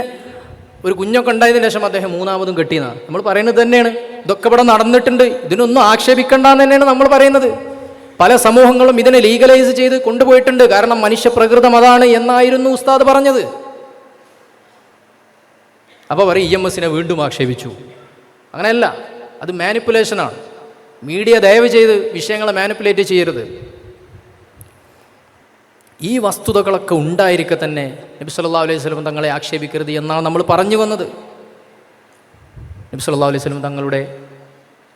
ഒരു കുഞ്ഞൊക്കെ ഉണ്ടായതിനു ശേഷം അദ്ദേഹം 3ാമതും കെട്ടിയെന്നാണ് നമ്മൾ പറയുന്നത് തന്നെയാണ്. ഇതൊക്കെ ഇവിടെ നടന്നിട്ടുണ്ട്, ഇതിനൊന്നും ആക്ഷേപിക്കണ്ടെന്ന് തന്നെയാണ് നമ്മൾ പറയുന്നത്. പല സമൂഹങ്ങളും ഇതിനെ ലീഗലൈസ് ചെയ്ത് കൊണ്ടുപോയിട്ടുണ്ട്. കാരണം മനുഷ്യ പ്രകൃതം അതാണ് എന്നായിരുന്നു ഉസ്താദ് പറഞ്ഞത്. അപ്പോൾ പറയും EMSനെ വീണ്ടും ആക്ഷേപിച്ചു. അങ്ങനെയല്ല, അത് മാനിപ്പുലേഷനാണ്. മീഡിയ ദയവ് ചെയ്ത് വിഷയങ്ങളെ മാനിപ്പുലേറ്റ് ചെയ്യരുത്. ഈ വസ്തുതകളൊക്കെ ഉണ്ടായിരിക്കെ തന്നെ നബി സല്ലല്ലാഹു അലൈഹി വസല്ലം തങ്ങളെ ആക്ഷേപിക്കരുത് എന്നാണ് നമ്മൾ പറഞ്ഞു വന്നത്. നബി സല്ലല്ലാഹു അലൈഹി വസല്ലം തങ്ങളുടെ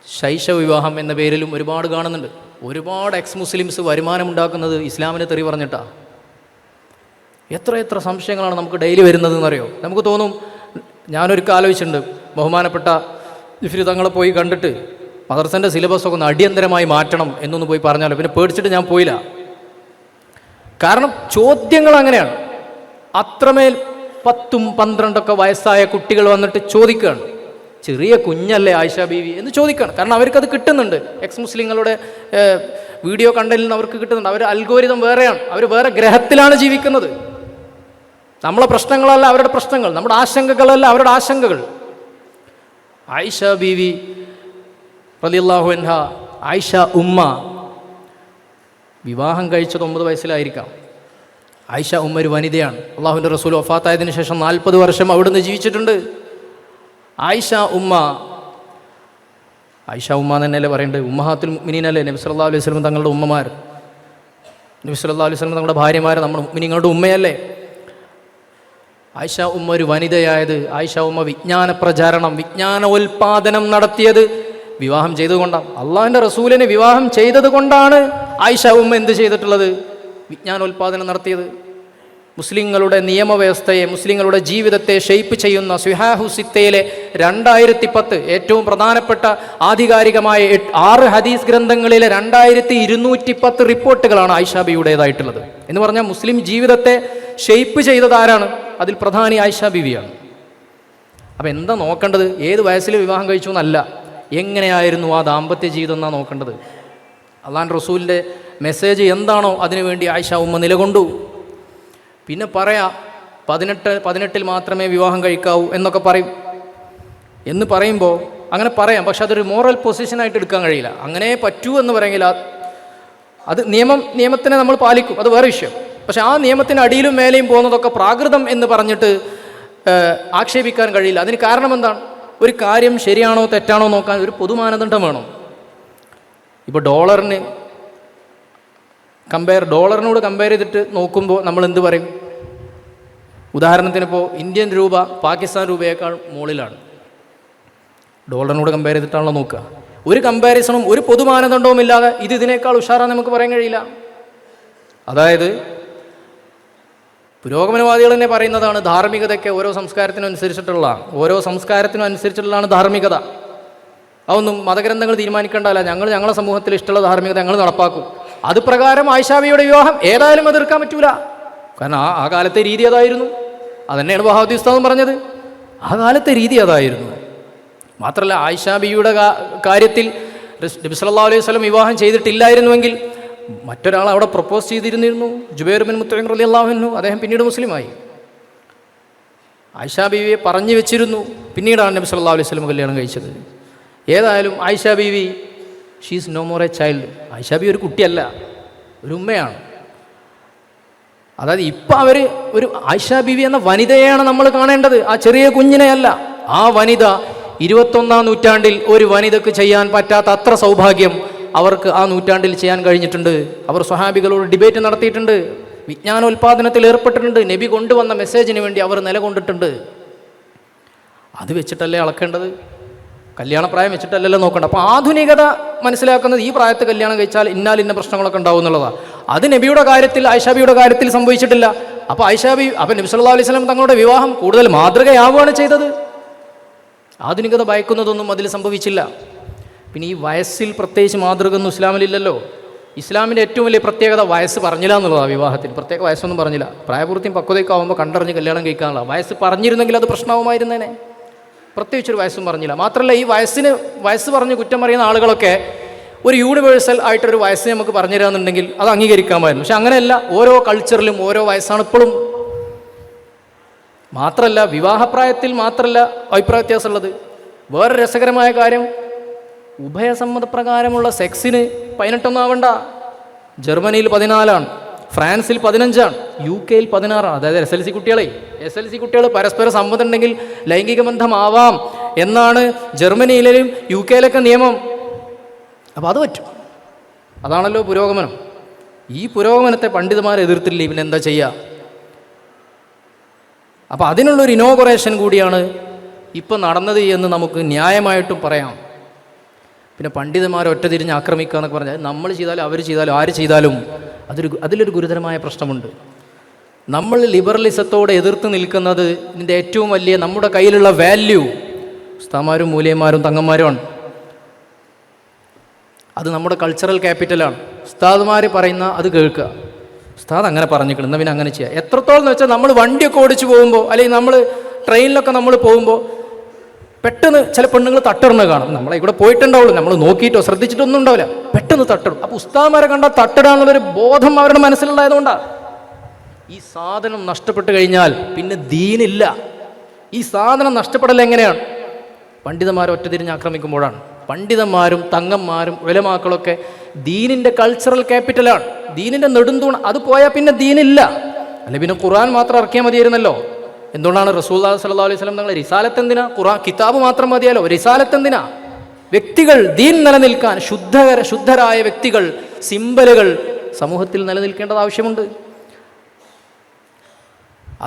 ശൈശവ വിവാഹം എന്ന പേരിലും ഒരുപാട് കാണുന്നുണ്ട്. ഒരുപാട് മുസ്ലിംസ് വരുമാനമുണ്ടാക്കുന്നത് ഇസ്ലാമിനെ തെറി പറഞ്ഞിട്ടാണ്. എത്ര സംശയങ്ങളാണ് നമുക്ക് ഡെയിലി വരുന്നതെന്നറിയോ. നമുക്ക് തോന്നും, ഞാനൊരിക്കൽ ആലോചിച്ചിട്ടുണ്ട്, ബഹുമാനപ്പെട്ട ഇഫ്രി തങ്ങളെ പോയി കണ്ടിട്ട് മദർസൻ്റെ സിലബസൊക്കെ ഒന്ന് അടിയന്തരമായി മാറ്റണം എന്നൊന്ന് പോയി പറഞ്ഞാലോ. പിന്നെ പേടിച്ചിട്ട് ഞാൻ പോയില്ല. കാരണം ചോദ്യങ്ങൾ അങ്ങനെയാണ്. അത്രമേൽ 10ഉം 12ഒക്കെ വയസ്സായ കുട്ടികൾ വന്നിട്ട് ചോദിക്കുകയാണ്, ചെറിയ കുഞ്ഞല്ലേ ആയിഷ ബീവി എന്ന് ചോദിക്കുകയാണ്. കാരണം അവർക്കത് കിട്ടുന്നുണ്ട്. മുസ്ലിങ്ങളുടെ വീഡിയോ കണ്ടതിൽ നിന്ന് അവർക്ക് കിട്ടുന്നുണ്ട്. അവർ അൽഗോരിതം വേറെയാണ്, അവർ വേറെ ഗ്രഹത്തിലാണ് ജീവിക്കുന്നത്. നമ്മളെ പ്രശ്നങ്ങളല്ല അവരുടെ പ്രശ്നങ്ങൾ, നമ്മുടെ ആശങ്കകളല്ല അവരുടെ ആശങ്കകൾ. ആയിഷ ബീവി റളിയല്ലാഹു അൻഹ, ആയിഷ ഉമ്മ വിവാഹം കഴിച്ചത് 9 വയസ്സിലായിരിക്കാം. ആയിഷ ഉമ്മ ഒരു വനിതയാണ്. അള്ളാഹുവിൻ്റെ റസൂൽ വഫാത്തായതിനു ശേഷം 40 വർഷം അവിടുന്ന് ജീവിച്ചിട്ടുണ്ട്. ആയിഷ ഉമ്മ തന്നെയല്ലേ പറയേണ്ടത്, ഉമ്മഹാത്തുൽ മുഅ്മിനീനല്ലേ നബി സല്ലല്ലാഹു അലൈഹി വസല്ലം തങ്ങളുടെ ഉമ്മമാർ. നബി സല്ലല്ലാഹു അലൈഹി വസല്ലം തങ്ങളുടെ ഭാര്യമാർ നമ്മുടെ മുഅ്മിനീങ്ങളുടെ ഉമ്മയല്ലേ. ആയിഷ ഉമ്മ ഒരു വനിതയായത്, ആയിഷ ഉമ്മ വിജ്ഞാന പ്രചാരണം, വിജ്ഞാനോൽപാദനം നടത്തിയത് വിവാഹം ചെയ്തുകൊണ്ടാണ്. അള്ളാഹിൻ്റെ റസൂലിനെ വിവാഹം ചെയ്തത് കൊണ്ടാണ് ആയിഷ ഉമ്മ എന്ത് ചെയ്തിട്ടുള്ളത്? വിജ്ഞാനോൽപാദനം നടത്തിയത്. മുസ്ലിങ്ങളുടെ നിയമവ്യവസ്ഥയെ, മുസ്ലിങ്ങളുടെ ജീവിതത്തെ ഷെയ്പ്പ് ചെയ്യുന്ന സിഹാഹു സിത്തയിലെ 2010 ഏറ്റവും പ്രധാനപ്പെട്ട ആധികാരികമായ 6 ഹദീസ് ഗ്രന്ഥങ്ങളിലെ 2210 റിപ്പോർട്ടുകളാണ് ആയിഷ ബിയുടേതായിട്ടുള്ളത്. എന്ന് പറഞ്ഞാൽ മുസ്ലിം ജീവിതത്തെ ഷെയ്പ്പ് ചെയ്തതാരാണ്? അതിൽ പ്രധാനി ആയിഷ ബിവിയാണ്. അപ്പം എന്താ നോക്കേണ്ടത്? ഏത് വയസ്സിൽ വിവാഹം കഴിച്ചു എന്നല്ല, എങ്ങനെയായിരുന്നു ആ ദാമ്പത്യ ജീവിതം എന്നാണ് നോക്കേണ്ടത്. അള്ളാഹുവിൻ്റെ റസൂലിൻ്റെ മെസ്സേജ് എന്താണോ അതിനുവേണ്ടി ആയിഷ ഉമ്മ നിലകൊണ്ടു. പിന്നെ പറയാം 18 മാത്രമേ വിവാഹം കഴിക്കാവൂ എന്നൊക്കെ പറയും. എന്ന് പറയുമ്പോൾ അങ്ങനെ പറയാം. പക്ഷെ അതൊരു മോറൽ പൊസിഷനായിട്ട് എടുക്കാൻ കഴിയില്ല. അങ്ങനെ പറ്റൂ എന്ന് പറയുമെങ്കിൽ അത് നിയമത്തിനെ നമ്മൾ പാലിക്കും, അത് വേറെ വിഷയം. പക്ഷെ ആ നിയമത്തിന് അടിയിലും മേലെയും പോകുന്നതൊക്കെ പ്രാകൃതം എന്ന് പറഞ്ഞിട്ട് ആക്ഷേപിക്കാൻ കഴിയില്ല. അതിന് കാരണം എന്താണ്? ഒരു കാര്യം ശരിയാണോ തെറ്റാണോ നോക്കാൻ ഒരു പൊതുമാനദണ്ഡം വേണം. ഇപ്പോൾ ഡോളറിനോട് കമ്പയർ ചെയ്തിട്ട് നോക്കുമ്പോൾ നമ്മൾ എന്ത് പറയും? ഉദാഹരണത്തിന് ഇപ്പോൾ ഇന്ത്യൻ രൂപ പാകിസ്ഥാൻ രൂപയേക്കാൾ മുകളിലാണ്. ഡോളറിനോട് കമ്പയർ ചെയ്തിട്ടാണല്ലോ നോക്കുക. ഒരു കമ്പാരിസണും ഒരു പൊതുമാനദണ്ഡവും ഇല്ലാതെ ഇതിനേക്കാൾ ഉഷാറാന്ന് നമുക്ക് പറയാൻ കഴിയില്ല. അതായത് പുരോഗമനവാദികൾ തന്നെ പറയുന്നതാണ് ധാർമ്മികതയ്ക്ക് ഓരോ സംസ്കാരത്തിനും അനുസരിച്ചിട്ടുള്ളതാണ് ധാർമ്മികത. അതൊന്നും മതഗ്രന്ഥങ്ങൾ തീരുമാനിക്കേണ്ടല്ല. ഞങ്ങളെ സമൂഹത്തിൽ ഇഷ്ടമുള്ള ധാർമ്മികത ഞങ്ങൾ നടപ്പാക്കും. അത് പ്രകാരം ആയിഷാ ബീവിയുടെ വിവാഹം ഏതായാലും എതിർക്കാൻ പറ്റൂല. കാരണം ആ കാലത്തെ രീതി അതായിരുന്നു. അതന്നെയാണ് ബഹാവുദ്ദീൻ ഉസ്താദും പറഞ്ഞത്. ആ കാലത്തെ രീതി അതായിരുന്നു. മാത്രമല്ല ആയിഷാ ബീവിയുടെ കാര്യത്തിൽ നബി സല്ലല്ലാഹു അലൈഹി വസല്ലം വിവാഹം ചെയ്തിട്ടില്ലായിരുന്നുവെങ്കിൽ മറ്റൊരാൾ അവിടെ പ്രപ്പോസ് ചെയ്തിരുന്നിരുന്നു, ജുബൈർ ബിൻ മുത്ഇം റളിയല്ലാഹു അൻഹു. അദ്ദേഹം പിന്നീട് മുസ്ലിമായി. ആയിഷാ ബീവിയെ പറഞ്ഞു വെച്ചിരുന്നു. പിന്നീടാണ് നബി സല്ലല്ലാഹു അലൈഹി വസല്ലം കല്യാണം കഴിച്ചത്. ഏതായാലും Ayisha Beevi she's no more a child. Ayisha Beevi ഒരു കുട്ടിയല്ല, ഒരു ഉമ്മയാണ്. അതായത് ഇപ്പം ഒരു ആയിഷാ ബീവി എന്ന വനിതയെയാണ് നമ്മൾ കാണേണ്ടത്, ആ ചെറിയ കുഞ്ഞിനെയല്ല. ആ വനിത 21-ാം നൂറ്റാണ്ടിൽ ഒരു വനിതക്ക് ചെയ്യാൻ പറ്റാത്ത അത്ര സൗഭാഗ്യം അവർക്ക് ആ നൂറ്റാണ്ടിൽ ചെയ്യാൻ കഴിഞ്ഞിട്ടുണ്ട്. അവർ സ്വഹാബികളോട് ഡിബേറ്റ് നടത്തിയിട്ടുണ്ട്, വിജ്ഞാനോൽപാദനത്തിൽ ഏർപ്പെട്ടിട്ടുണ്ട്, നബി കൊണ്ടുവന്ന മെസ്സേജിന് വേണ്ടി അവർ നിലകൊണ്ടിട്ടുണ്ട്. അത് വെച്ചിട്ടല്ലേ അളക്കേണ്ടത്, കല്യാണപ്രായം വെച്ചിട്ടല്ലല്ലോ നോക്കേണ്ടത്. അപ്പോൾ ആധുനികത മനസ്സിലാക്കുന്നത് ഈ പ്രായത്ത് കല്യാണം കഴിച്ചാൽ ഇന്ന പ്രശ്നങ്ങളൊക്കെ ഉണ്ടാവും എന്നുള്ളതാണ്. അത് നബിയുടെ കാര്യത്തിൽ ആയിഷാ ബീവിയുടെ കാര്യത്തിൽ സംഭവിച്ചിട്ടില്ല. അപ്പോൾ നബി സല്ലല്ലാഹു അലൈഹി വസല്ലം തങ്ങളുടെ വിവാഹം കൂടുതൽ മാതൃകയാവുകയാണ് ചെയ്തത്. ആധുനികത ഭയക്കുന്നതൊന്നും അതിൽ സംഭവിച്ചില്ല. പിന്നെ ഈ വയസ്സിൽ പ്രത്യേകിച്ച് മാതൃക ഒന്നും ഇസ്ലാമിലില്ലല്ലോ. ഇസ്ലാമിൻ്റെ ഏറ്റവും വലിയ പ്രത്യേകത വയസ്സ് പറഞ്ഞില്ല എന്നുള്ളതാണ്. വിവാഹത്തിന് പ്രത്യേക വയസ്സൊന്നും പറഞ്ഞില്ല. പ്രായപൂർത്തിയും പക്വതയൊക്കെ ആകുമ്പോൾ കണ്ടറിഞ്ഞ് കല്യാണം കഴിക്കാനുള്ള വയസ്സ് പറഞ്ഞിരുന്നെങ്കിൽ അത് പ്രശ്നവുമായിരുന്നേനെ. പ്രത്യേകിച്ചൊരു വയസ്സും പറഞ്ഞില്ല. മാത്രമല്ല ഈ വയസ്സ് പറഞ്ഞ് കുറ്റം പറയുന്ന ആളുകളൊക്കെ ഒരു യൂണിവേഴ്സൽ ആയിട്ടൊരു വയസ്സ് നമുക്ക് പറഞ്ഞു തരാമെന്നുണ്ടെങ്കിൽ അത് അംഗീകരിക്കാമായിരുന്നു. പക്ഷെ അങ്ങനെയല്ല, ഓരോ കൾച്ചറിലും ഓരോ വയസ്സാണ് ഇപ്പോഴും. മാത്രമല്ല വിവാഹപ്രായത്തിൽ മാത്രമല്ല അഭിപ്രായ വ്യത്യാസമുള്ളത്. വേറെ രസകരമായ കാര്യം, ഉഭയസമ്മതപ്രകാരമുള്ള സെക്സിന് 18 ആവണ്ട. ജർമ്മനിയിൽ 14 ഫ്രാൻസിൽ 15 UK 16 അതായത് SLC കുട്ടികൾ പരസ്പര സമ്മതം ഉണ്ടെങ്കിൽ ലൈംഗിക ബന്ധമാവാം എന്നാണ് ജർമ്മനിയിലും UK നിയമം. അപ്പോൾ അത് പറ്റും. അതാണല്ലോ പുരോഗമനം. ഈ പുരോഗമനത്തെ പണ്ഡിതന്മാർ എതിർത്തില്ല, ഇവനെന്താ ചെയ്യുക? അപ്പോൾ അതിനുള്ളൊരു ഇനോഗറേഷൻ കൂടിയാണ് ഇപ്പം നടന്നത് എന്ന് നമുക്ക് ന്യായമായിട്ടും പറയാം. പിന്നെ പണ്ഡിതന്മാർ ഒറ്റ തിരിഞ്ഞ് ആക്രമിക്കുക എന്നൊക്കെ പറഞ്ഞാൽ നമ്മൾ ചെയ്താലും അവർ ചെയ്താലും ആര് ചെയ്താലും അതിലൊരു ഗുരുതരമായ പ്രശ്നമുണ്ട്. നമ്മൾ ലിബറലിസത്തോടെ എതിർത്ത് നിൽക്കുന്നത് ഇതിൻ്റെ ഏറ്റവും വലിയ നമ്മുടെ കയ്യിലുള്ള വാല്യൂ ഉസ്താമാരും മൂല്യന്മാരും തങ്ങന്മാരുമാണ്. അത് നമ്മുടെ കൾച്ചറൽ ക്യാപിറ്റലാണ്. ഉസ്താദ്മാർ പറയുന്ന അത് കേൾക്കുക. ഉസ്താദ് അങ്ങനെ പറഞ്ഞിരിക്കണം, എന്നാൽ പിന്നെ അങ്ങനെ ചെയ്യുക. എത്രത്തോളം എന്ന് വെച്ചാൽ നമ്മൾ വണ്ടിയൊക്കെ ഓടിച്ച് പോകുമ്പോൾ അല്ലെങ്കിൽ നമ്മൾ ട്രെയിനിലൊക്കെ നമ്മൾ പോകുമ്പോൾ പെട്ടെന്ന് ചില പെണ്ണുങ്ങൾ തട്ടിടുന്ന കാണും. നമ്മളെ ഇവിടെ പോയിട്ടുണ്ടാവുള്ളൂ, നമ്മൾ നോക്കിയിട്ടോ ശ്രദ്ധിച്ചിട്ടൊന്നും ഉണ്ടാവില്ല, പെട്ടെന്ന് തട്ടിടും. അപ്പോൾ ഉസ്താദ്മാരെ കണ്ടാൽ തട്ടിടാന്നുള്ളൊരു ബോധം അവരുടെ മനസ്സിലുണ്ടായതുകൊണ്ടാണ്. ഈ സാധനം നഷ്ടപ്പെട്ട് കഴിഞ്ഞാൽ പിന്നെ ദീനില്ല. ഈ സാധനം നഷ്ടപ്പെടൽ എങ്ങനെയാണ്? പണ്ഡിതന്മാരെ ഒറ്റതിരിഞ്ഞ് ആക്രമിക്കുമ്പോഴാണ്. പണ്ഡിതന്മാരും തങ്ങന്മാരും ഉലമാക്കളൊക്കെ ദീനിൻ്റെ കൾച്ചറൽ ക്യാപിറ്റലാണ്, ദീനിൻ്റെ നെടുന്തൂൺ. അത് പോയാൽ പിന്നെ ദീനില്ല. അല്ലെ പിന്നെ ഖുർആൻ മാത്രം ഇറക്കിയാൽ മതിയായിരുന്നല്ലോ. എന്തുകൊണ്ടാണ് റസൂലുള്ളാഹി സ്വല്ലല്ലാഹു അലൈഹി വസല്ലം തങ്ങൾ റിസാലത്ത് എന്തിനാ? ഖുർആൻ കിതാബ് മാത്രം മതിയല്ലോ, റിസാലത്ത് എന്തിനാ? വ്യക്തികൾ ദീൻ നിലനിൽക്കാൻ ശുദ്ധരായ വ്യക്തികൾ, സിംബലുകൾ സമൂഹത്തിൽ നിലനിൽക്കേണ്ടത് ആവശ്യമുണ്ട്.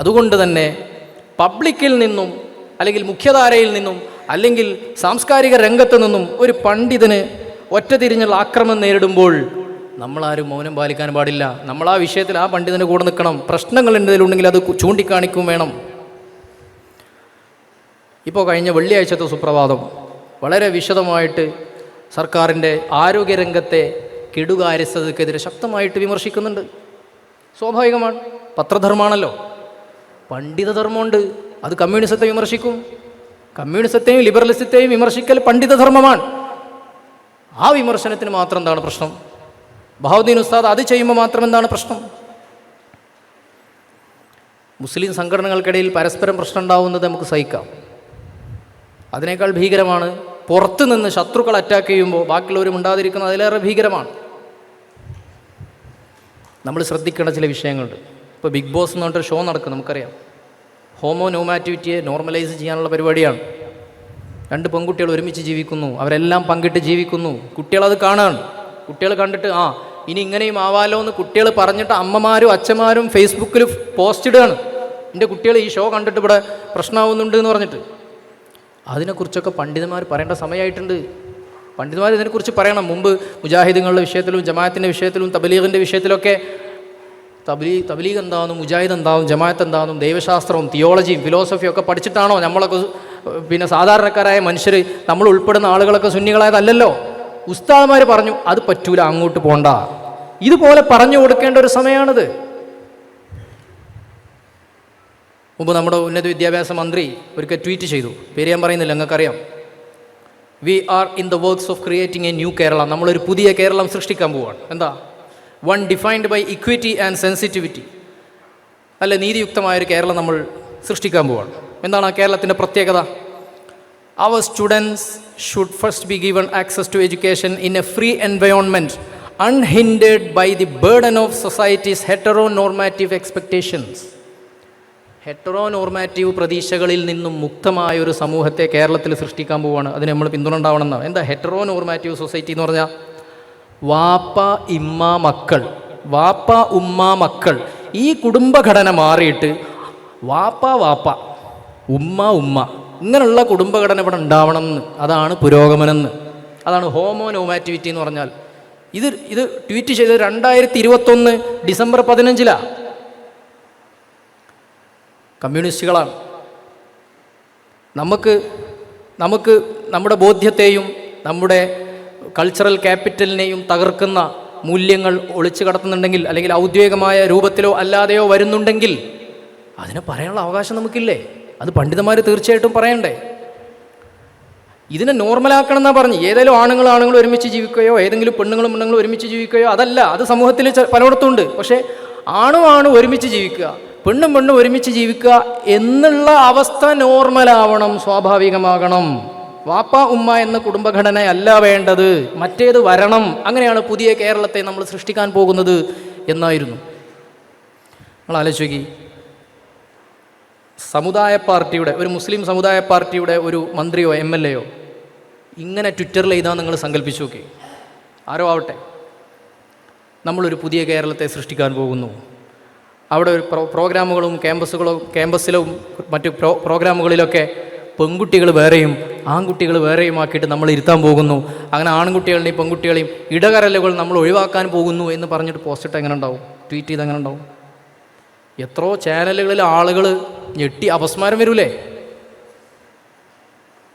അതുകൊണ്ട് തന്നെ പബ്ലിക്കിൽ നിന്നും അല്ലെങ്കിൽ മുഖ്യധാരയിൽ നിന്നും അല്ലെങ്കിൽ സാംസ്കാരിക രംഗത്ത് നിന്നും ഒരു പണ്ഡിതന് ഒറ്റതിരിഞ്ഞുള്ള ആക്രമണം നേരിടുമ്പോൾ നമ്മളാരും മൗനം പാലിക്കാൻ പാടില്ല. നമ്മൾ ആ വിഷയത്തിൽ ആ പണ്ഡിതൻ്റെ കൂടെ നിൽക്കണം. പ്രശ്നങ്ങൾ എന്തെങ്കിലുണ്ടെങ്കിൽ അത് ചൂണ്ടിക്കാണിക്കും വേണം. ഇപ്പോൾ കഴിഞ്ഞ വെള്ളിയാഴ്ചത്തെ സുപ്രഭാതം വളരെ വിശദമായിട്ട് സർക്കാരിൻ്റെ ആരോഗ്യരംഗത്തെ കെടുകാര്യസ്ഥതയ്ക്കെതിരെ ശക്തമായിട്ട് വിമർശിക്കുന്നുണ്ട്. സ്വാഭാവികമാണ്, പത്രധർമ്മമാണല്ലോ. പണ്ഡിതധർമ്മമുണ്ട്, അത് കമ്മ്യൂണിസത്തെ വിമർശിക്കും. കമ്മ്യൂണിസത്തെയും ലിബറലിസത്തെയും വിമർശിക്കൽ പണ്ഡിതധർമ്മമാണ്. ആ വിമർശനത്തിന് മാത്രം എന്താണ് പ്രശ്നം? ബഹാവുദ്ദീൻ ഉസ്താദ് അത് ചെയ്യുമ്പോൾ മാത്രം എന്താണ് പ്രശ്നം? മുസ്ലിം സംഘടനകൾക്കിടയിൽ പരസ്പരം പ്രശ്നം ഉണ്ടാവുന്നത് നമുക്ക് സഹിക്കാം. അതിനേക്കാൾ ഭീകരമാണ് പുറത്ത് നിന്ന് ശത്രുക്കൾ അറ്റാക്ക് ചെയ്യുമ്പോൾ ബാക്കിയുള്ളവർ മിണ്ടാതിരിക്കുന്നത് അതിലേറെ ഭീകരമാണ്. നമ്മൾ ശ്രദ്ധിക്കേണ്ട ചില വിഷയങ്ങളുണ്ട്. ഇപ്പോൾ ബിഗ് ബോസ് എന്ന് പറഞ്ഞിട്ടൊരു ഷോ നടക്കും, നമുക്കറിയാം. ഹോമോ നോമാറ്റിവിറ്റിയെ നോർമലൈസ് ചെയ്യാനുള്ള പരിപാടിയാണ്. 2 പെൺകുട്ടികൾ ഒരുമിച്ച് ജീവിക്കുന്നു, അവരെല്ലാം പങ്കിട്ട് ജീവിക്കുന്നു. കുട്ടികളത് കാണുകയാണ്. കുട്ടികൾ കണ്ടിട്ട് ഇനി ഇങ്ങനെയും ആവാലോ എന്ന് കുട്ടികൾ പറഞ്ഞിട്ട് അമ്മമാരും അച്ഛന്മാരും ഫേസ്ബുക്കിൽ പോസ്റ്റ് ഇടുകയാണ്. എൻ്റെ കുട്ടികൾ ഈ ഷോ കണ്ടിട്ട് ഇവിടെ പ്രശ്നമാവുന്നുണ്ട് എന്ന് പറഞ്ഞിട്ട്. അതിനെക്കുറിച്ചൊക്കെ പണ്ഡിതന്മാർ പറയേണ്ട സമയമായിട്ടുണ്ട്. പണ്ഡിതന്മാർ ഇതിനെക്കുറിച്ച് പറയണം. മുമ്പ് മുജാഹിദുകളുടെ വിഷയത്തിലും ജമാഅത്തിൻ്റെ വിഷയത്തിലും തബ്ലീഗിൻ്റെ വിഷയത്തിലൊക്കെ തബ്ലീഗ് എന്താണെന്നും മുജാഹിദ് എന്താണെന്നും ജമാഅത്ത് എന്താണെന്നും ദൈവശാസ്ത്രവും തിയോളജിയും ഫിലോസഫിയും ഒക്കെ പഠിച്ചിട്ടാണോ നമ്മളൊക്കെ സാധാരണക്കാരായ മനുഷ്യർ, നമ്മൾ ഉൾപ്പെടുന്ന ആളുകളൊക്കെ സുന്നികളായതല്ലല്ലോ. ഉസ്താദ്മാർ പറഞ്ഞു അത് പറ്റൂല, അങ്ങോട്ട് പോണ്ട. ഇതുപോലെ പറഞ്ഞു കൊടുക്കേണ്ട ഒരു സമയമാണിത്. മുമ്പ് നമ്മുടെ ഉന്നത വിദ്യാഭ്യാസ മന്ത്രി ഒരിക്കൽ ട്വീറ്റ് ചെയ്തു, പേര് ഞാൻ പറയുന്നില്ല, നിങ്ങൾക്കറിയാം. We are in the works of creating a new Kerala. നമ്മളൊരു പുതിയ കേരളം സൃഷ്ടിക്കാൻ പോവുകയാണ്. എന്താ? One defined by equity and sensitivity. നല്ല നീതിയുക്തമായൊരു കേരളം നമ്മൾ സൃഷ്ടിക്കാൻ പോവുകയാണ്. എന്താണ് ആ കേരളത്തിൻ്റെ പ്രത്യേകത? അവർ students should first be given access to education in a free environment unhindered by the burden of society's heteronormative expectations. Heteronormative പ്രതീക്ഷകളിൽ നിന്നും മുക്തമായൊരു സമൂഹത്തെ കേരളത്തിൽ സൃഷ്ടിക്കാൻ പോവുകയാണ്. അതിന് നമ്മൾ പിന്തുണ ഉണ്ടാവണമെന്നാണ്. എന്താ ഹെറ്ററോനോർമാറ്റീവ് സൊസൈറ്റി എന്ന് പറഞ്ഞാൽ? വാപ്പ ഇമ്മ മക്കൾ, വാപ്പ ഉമ്മ മക്കൾ, ഈ കുടുംബഘടന മാറിയിട്ട് വാപ്പ ഉമ്മ ഉമ്മ, ഇങ്ങനെയുള്ള കുടുംബഘടന ഇവിടെ ഉണ്ടാവണം എന്ന്. അതാണ് പുരോഗമനം എന്ന്. അതാണ് ഹോമോ നോമാറ്റിവിറ്റി എന്ന് പറഞ്ഞാൽ. ഇത് ട്വീറ്റ് ചെയ്തത് 2021 ഡിസംബർ 15 കമ്മ്യൂണിസ്റ്റുകളാണ്. നമുക്ക് നമ്മുടെ ബോധ്യത്തെയും നമ്മുടെ കൾച്ചറൽ ക്യാപിറ്റലിനെയും തകർക്കുന്ന മൂല്യങ്ങൾ ഒളിച്ചു കടത്തുന്നുണ്ടെങ്കിൽ, അല്ലെങ്കിൽ ഔദ്യോഗികമായ രൂപത്തിലോ അല്ലാതെയോ വരുന്നുണ്ടെങ്കിൽ അതിനെ പറയാനുള്ള അവകാശം നമുക്കില്ലേ? അത് പണ്ഡിതന്മാർ തീർച്ചയായിട്ടും പറയണ്ടേ? ഇതിനെ നോർമലാക്കണം എന്നാണ് പറഞ്ഞ്. ഏതെങ്കിലും ആണുങ്ങൾ ഒരുമിച്ച് ജീവിക്കുകയോ ഏതെങ്കിലും പെണ്ണുങ്ങളും ഒരുമിച്ച് ജീവിക്കുകയോ അതല്ല. അത് സമൂഹത്തിൽ പലയിടത്തും ഉണ്ട്. പക്ഷേ ആണും ഒരുമിച്ച് ജീവിക്കുക, പെണ്ണും ഒരുമിച്ച് ജീവിക്കുക എന്നുള്ള അവസ്ഥ നോർമലാവണം, സ്വാഭാവികമാകണം. വാപ്പ ഉമ്മ എന്ന കുടുംബഘടന അല്ല വേണ്ടത്, മറ്റേത് വരണം. അങ്ങനെയാണ് പുതിയ കേരളത്തെ നമ്മൾ സൃഷ്ടിക്കാൻ പോകുന്നത് എന്നായിരുന്നു. നമ്മൾ ആലോചിക്കി, സമുദായ പാർട്ടിയുടെ, ഒരു മുസ്ലിം സമുദായ പാർട്ടിയുടെ ഒരു മന്ത്രിയോ MLA ഇങ്ങനെ ട്വിറ്ററിൽ എഴുതാൻ നിങ്ങൾ സങ്കല്പിച്ചു നോക്കി. ആരോ ആവട്ടെ, നമ്മളൊരു പുതിയ കേരളത്തെ സൃഷ്ടിക്കാൻ പോകുന്നു. അവിടെ ഒരു പ്രോഗ്രാമുകളും ക്യാമ്പസിലും മറ്റു പ്രോഗ്രാമുകളിലൊക്കെ പെൺകുട്ടികൾ വേറെയും ആൺകുട്ടികൾ വേറെയും ആക്കിയിട്ട് നമ്മൾ ഇരുത്താൻ പോകുന്നു. അങ്ങനെ ആൺകുട്ടികളുടെയും പെൺകുട്ടികളെയും ഇടകരലുകൾ നമ്മൾ ഒഴിവാക്കാൻ പോകുന്നു എന്ന് പറഞ്ഞിട്ട് പോസ്റ്റിട്ട് എങ്ങനെ ഉണ്ടാവും? ട്വീറ്റ് ചെയ്ത് എങ്ങനെ ഉണ്ടാവും? എത്രയോ ചാനലുകളിൽ ആളുകൾ ഞെട്ടി അപസ്മാരം വരൂലേ?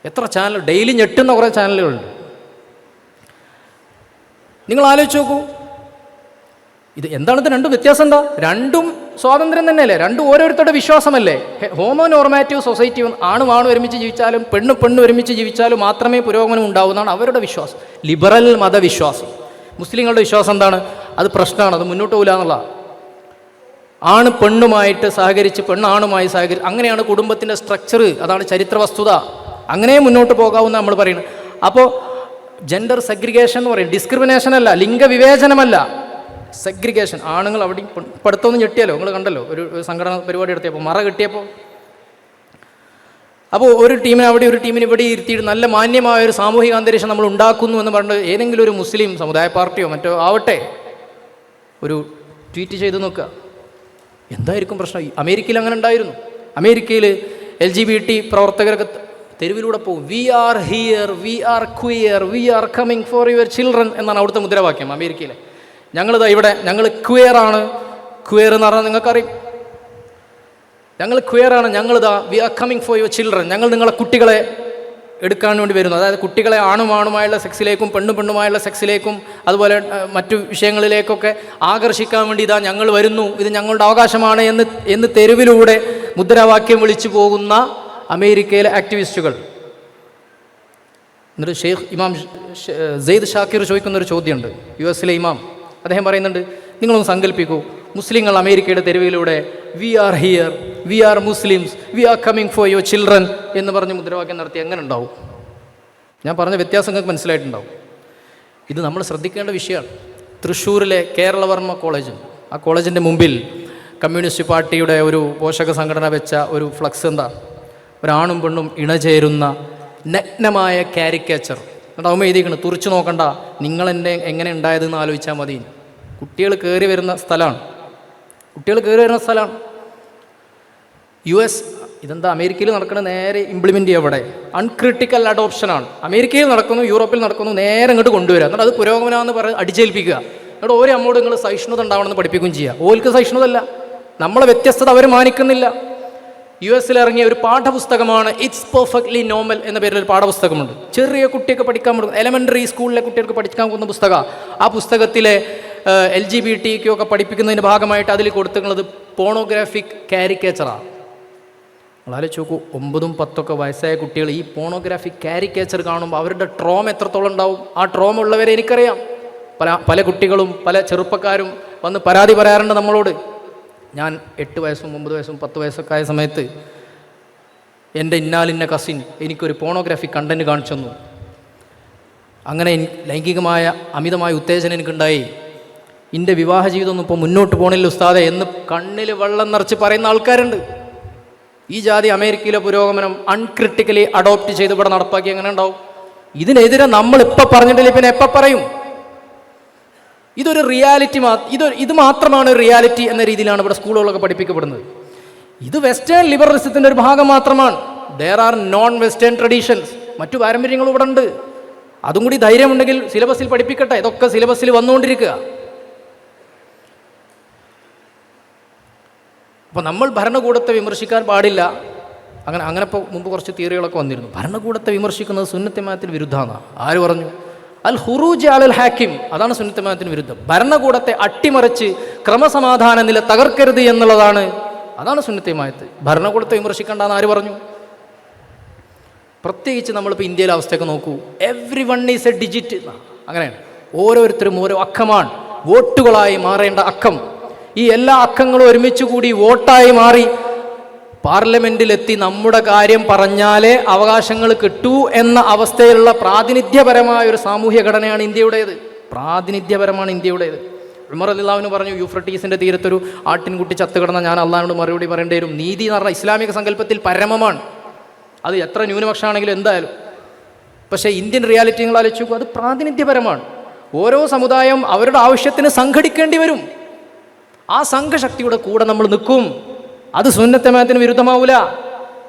എത്ര ചാനൽ ഡെയിലി ഞെട്ടുന്ന കുറേ ചാനലുകളുണ്ട്. നിങ്ങൾ ആലോചിച്ച് നോക്കൂ, ഇത് എന്താണ്? ഇത് രണ്ടും വ്യത്യാസം എന്താ? രണ്ടും സ്വാതന്ത്ര്യം തന്നെയല്ലേ? രണ്ടും ഓരോരുത്തരുടെ വിശ്വാസമല്ലേ? ഹോമോ നോർമാറ്റീവ് സൊസൈറ്റി, ആണും ഒരുമിച്ച് ജീവിച്ചാലും പെണ്ണും ഒരുമിച്ച് ജീവിച്ചാലും മാത്രമേ പുരോഗമനം ഉണ്ടാവുന്നതാണ് അവരുടെ വിശ്വാസം. ലിബറൽ മതവിശ്വാസം. മുസ്ലിങ്ങളുടെ വിശ്വാസം എന്താണ്? അത് പ്രശ്നമാണ്, അത് മുന്നോട്ട് പോകില്ല എന്നുള്ള. ആണ് പെണ്ണുമായിട്ട് സഹകരിച്ച് പെണ്ണാണുമായി സഹകരിച്ച്, അങ്ങനെയാണ് കുടുംബത്തിൻ്റെ സ്ട്രക്ചർ. അതാണ് ചരിത്ര വസ്തുത. അങ്ങനെ മുന്നോട്ട് പോകാവുന്ന നമ്മൾ പറയുന്നത്. അപ്പോൾ ജെൻഡർ സെഗ്രിഗേഷൻ എന്ന് പറയും. ഡിസ്ക്രിമിനേഷൻ അല്ല, ലിംഗവിവേചനമല്ല, സെഗ്രിഗേഷൻ. ആണുങ്ങൾ അവിടെ പഠിത്തമൊന്നും ഞെട്ടിയാലോ? നിങ്ങൾ കണ്ടല്ലോ, ഒരു സംഘടന പരിപാടി നടത്തിയപ്പോൾ മറ കിട്ടിയപ്പോൾ. അപ്പോൾ ഒരു ടീമിനെ അവിടെ ഒരു ടീമിന് ഇവിടെ ഇരുത്തിയിട്ട് നല്ല മാന്യമായ ഒരു സാമൂഹിക അന്തരീക്ഷം നമ്മൾ ഉണ്ടാക്കുന്നു എന്ന് പറഞ്ഞിട്ട് ഏതെങ്കിലും ഒരു മുസ്ലിം സമുദായ പാർട്ടിയോ മറ്റോ ആവട്ടെ ഒരു ട്വീറ്റ് ചെയ്ത് നോക്കുക. എന്തായിരിക്കും പ്രശ്നം? അമേരിക്കയിൽ അങ്ങനെ ഉണ്ടായിരുന്നു. അമേരിക്കയിൽ LGBT പ്രവർത്തകരൊക്കെ തെരുവിലൂടെ പോകും. We are here, we are queer, we are coming for your children എന്നാണ് അവിടുത്തെ മുദ്രാവാക്യം അമേരിക്കയിലെ. ഞങ്ങളിതാ ഇവിടെ, ഞങ്ങൾ ക്വിയറാണ്. ക്വിയർ എന്ന് പറഞ്ഞാൽ നിങ്ങൾക്കറിയും, ഞങ്ങൾ ക്വിയറാണ്, ഞങ്ങളിതാ we are coming for your children, ഞങ്ങൾ നിങ്ങളെ കുട്ടികളെ എടുക്കാൻ വേണ്ടി വരുന്നു. അതായത് കുട്ടികളെ ആണുമായുള്ള സെക്സിലേക്കും പെണ്ണുമായുള്ള സെക്സിലേക്കും അതുപോലെ മറ്റു വിഷയങ്ങളിലേക്കൊക്കെ ആകർഷിക്കാൻ വേണ്ടി ഇതാ ഞങ്ങൾ വരുന്നു, ഇത് ഞങ്ങളുടെ അവകാശമാണ് എന്ന് തെരുവിലൂടെ മുദ്രാവാക്യം വിളിച്ചു പോകുന്ന അമേരിക്കയിലെ ആക്ടിവിസ്റ്റുകൾ. എന്നിട്ട് ഷെയ്ഖ് ഇമാം സെയ്ദ് ഷാക്കിർ ചോദിക്കുന്നൊരു ചോദ്യമുണ്ട്, US ഇമാം. അദ്ദേഹം പറയുന്നുണ്ട്, നിങ്ങളൊന്ന് സങ്കല്പിക്കൂ, മുസ്ലിങ്ങൾ അമേരിക്കയുടെ തെരുവിലൂടെ we are here, we are Muslims, we are coming for your children എന്ന് പറഞ്ഞ് മുദ്രാവാക്യം നടത്തി എങ്ങനെ ഉണ്ടാവും? ഞാൻ പറഞ്ഞ വ്യത്യാസം നിങ്ങൾക്ക് മനസ്സിലായിട്ടുണ്ടാവും. ഇത് നമ്മൾ ശ്രദ്ധിക്കേണ്ട വിഷയമാണ്. തൃശ്ശൂരിലെ കേരളവർമ്മ കോളേജ്, ആ കോളേജിൻ്റെ മുമ്പിൽ കമ്മ്യൂണിസ്റ്റ് പാർട്ടിയുടെ ഒരു പോഷക സംഘടന വെച്ച ഒരു ഫ്ലക്സ് എന്താ? ഒരാണും പെണ്ണും ഇണചേരുന്ന നഗ്നമായ കാരിക്കേച്ചർ. എന്നിട്ട് എഴുതിയിരിക്കണം, തുറിച്ചു നോക്കണ്ട, നിങ്ങളെന്നെ എങ്ങനെ ഉണ്ടായതെന്ന് ആലോചിച്ചാൽ മതി. കുട്ടികൾ കയറി വരുന്ന സ്ഥലമാണ്, US. ഇതെന്താ അമേരിക്കയിൽ നടക്കുന്നത്? നേരെ ഇംപ്ലിമെൻ്റ് ചെയ്യുക. ഇവിടെ അൺക്രിട്ടിക്കൽ അഡോപ്ഷനാണ്. അമേരിക്കയിൽ നടക്കുന്നു, യൂറോപ്പിൽ നടക്കുന്നു, നേരെ ഇങ്ങോട്ട് കൊണ്ടുവരിക. എന്നിട്ട് അത് പുരോഗമനമെന്ന് പറഞ്ഞ് അടിച്ചേൽപ്പിക്കുക. എന്നിട്ട് ഓരോ അമ്മോട് നിങ്ങൾ സഹിഷ്ണുത ഉണ്ടാവണമെന്ന് പഠിപ്പിക്കുകയും ചെയ്യുക. ഓൽക്ക് സഹിഷ്ണുതല്ല, നമ്മളെ വ്യത്യസ്തത അവർ മാനിക്കുന്നില്ല. US ഇറങ്ങിയ ഒരു പാഠപുസ്തകമാണ് ഇറ്റ്സ് പെർഫെക്റ്റ്ലി നോർമൽ എന്ന പേരിൽ ഒരു പാഠപുസ്തകമുണ്ട്. ചെറിയ കുട്ടിയൊക്കെ പഠിക്കാൻ പറ്റും, എലമെൻ്ററി സ്കൂളിലെ കുട്ടികൾക്ക് പഠിക്കാൻ പോകുന്ന പുസ്തകമാണ്. ആ പുസ്തകത്തിലെ LGBTQ ഒക്കെ പഠിപ്പിക്കുന്നതിൻ്റെ ഭാഗമായിട്ട് അതിൽ കൊടുത്തിട്ടുള്ളത് പോണോഗ്രാഫിക് കാരിക്കേച്ചറാണ്. ആലോചിച്ച് നോക്കൂ, 9, 10 വയസ്സായ കുട്ടികൾ ഈ പോണോഗ്രാഫിക് കാരിക്കേച്ചർ കാണുമ്പോൾ അവരുടെ ട്രോമ എത്രത്തോളം ഉണ്ടാവും. ആ ട്രോമ ഉള്ളവരെ എനിക്കറിയാം. പല കുട്ടികളും പല ചെറുപ്പക്കാരും വന്ന് പരാതി പറയാറുണ്ട് നമ്മളോട്. ഞാൻ 8 വയസ്സും 9 വയസ്സും 10 വയസ്സൊക്കെ ആയ സമയത്ത് എൻ്റെ ഇന്നാലിന്ന കസിൻ എനിക്കൊരു പോണോഗ്രാഫിക് കണ്ടൻറ്റ് കാണിച്ചു തന്നു. അങ്ങനെ ലൈംഗികമായ അമിതമായ ഉത്തേജനം എനിക്കുണ്ടായി. എൻ്റെ വിവാഹ ജീവിതമൊന്നും ഇപ്പോൾ മുന്നോട്ട് പോകണില്ല ഉസ്താദെ എന്ന് കണ്ണിൽ വെള്ളം നിറച്ച് പറയുന്ന ആൾക്കാരുണ്ട്. ഈ ജാതി അമേരിക്കയിലെ പുരോഗമനം അൺക്രിട്ടിക്കലി അഡോപ്റ്റ് ചെയ്ത് ഇവിടെ നടപ്പാക്കി എങ്ങനെ ഉണ്ടാവും? ഇതിനെതിരെ നമ്മൾ ഇപ്പം പറഞ്ഞിട്ടില്ല, പിന്നെ എപ്പം പറയും? ഇതൊരു റിയാലിറ്റി, ഇത് മാത്രമാണ് റിയാലിറ്റി എന്ന രീതിയിലാണ് ഇവിടെ സ്കൂളുകളൊക്കെ പഠിപ്പിക്കപ്പെടുന്നത്. ഇത് വെസ്റ്റേൺ ലിബറലിസത്തിൻ്റെ ഒരു ഭാഗം മാത്രമാണ്. There are non western traditions, മറ്റു പാരമ്പര്യങ്ങളും ഇവിടെ ഉണ്ട്. അതും കൂടി ധൈര്യമുണ്ടെങ്കിൽ സിലബസിൽ പഠിപ്പിക്കട്ടെ. ഇതൊക്കെ സിലബസിൽ വന്നുകൊണ്ടിരിക്കുക. അപ്പോൾ നമ്മൾ ഭരണകൂടത്തെ വിമർശിക്കാൻ പാടില്ല. അങ്ങനെ ഇപ്പോൾ മുമ്പ് കുറച്ച് തിയറികളൊക്കെ വന്നിരുന്നു. ഭരണകൂടത്തെ വിമർശിക്കുന്നത് സുന്നത്ത് ജമാഅത്തിന് വിരുദ്ധമാണ്. ആര് പറഞ്ഞു? അൽ ഹുറൂജ് അലൽ ഹാക്കിം, അതാണ് സുന്നത്ത് ജമാഅത്തിന് വിരുദ്ധം. ഭരണകൂടത്തെ അട്ടിമറിച്ച് ക്രമസമാധാന നില തകർക്കരുത് എന്നുള്ളതാണ്, അതാണ് സുന്നത്ത് ജമാഅത്ത്. ഭരണകൂടത്തെ വിമർശിക്കേണ്ടെന്ന് ആര് പറഞ്ഞു? പ്രത്യേകിച്ച് നമ്മളിപ്പോൾ ഇന്ത്യയിലെ അവസ്ഥയൊക്കെ നോക്കൂ. Every one is A digit. അങ്ങനെയാണ്, ഓരോരുത്തരും ഓരോ അക്കമാണ്, വോട്ടുകളായി മാറേണ്ട അക്കം. ഈ എല്ലാ അക്കങ്ങളും ഒരുമിച്ച് കൂടി വോട്ടായി മാറി പാർലമെൻറ്റിലെത്തി നമ്മുടെ കാര്യം പറഞ്ഞാലേ അവകാശങ്ങൾ കിട്ടൂ എന്ന അവസ്ഥയിലുള്ള പ്രാതിനിധ്യപരമായ ഒരു സാമൂഹ്യ ഘടനയാണ് ഇന്ത്യയുടേത്. പ്രാതിനിധ്യപരമാണ് ഇന്ത്യയുടേത്. ഉമർ റളിയല്ലാഹു അൻഹു പറഞ്ഞു, യൂഫ്രട്ടീസിൻ്റെ തീരത്തൊരു ആട്ടിൻകുട്ടി ചത്തുകിടന്ന ഞാൻ അള്ളാഹിനോട് മറുപടി പറയേണ്ടി വരും. നീതി എന്ന് പറഞ്ഞാൽ ഇസ്ലാമിക സങ്കല്പത്തിൽ പരമമാണ്. അത് എത്ര ന്യൂനപക്ഷമാണെങ്കിലും എന്തായാലും. പക്ഷേ ഇന്ത്യൻ റിയാലിറ്റി നിങ്ങൾ ആലോചിച്ച് നോക്കൂ, അത് പ്രാതിനിധ്യപരമാണ്. ഓരോ സമുദായം അവരുടെ ആവശ്യത്തിന് സംഘടിക്കേണ്ടി വരും. ആ സംഘശക്തിയുടെ കൂടെ നമ്മൾ നിൽക്കും. അത് സുന്നത്ത് ജമാഅത്തിന് വിരുദ്ധമാവില്ല.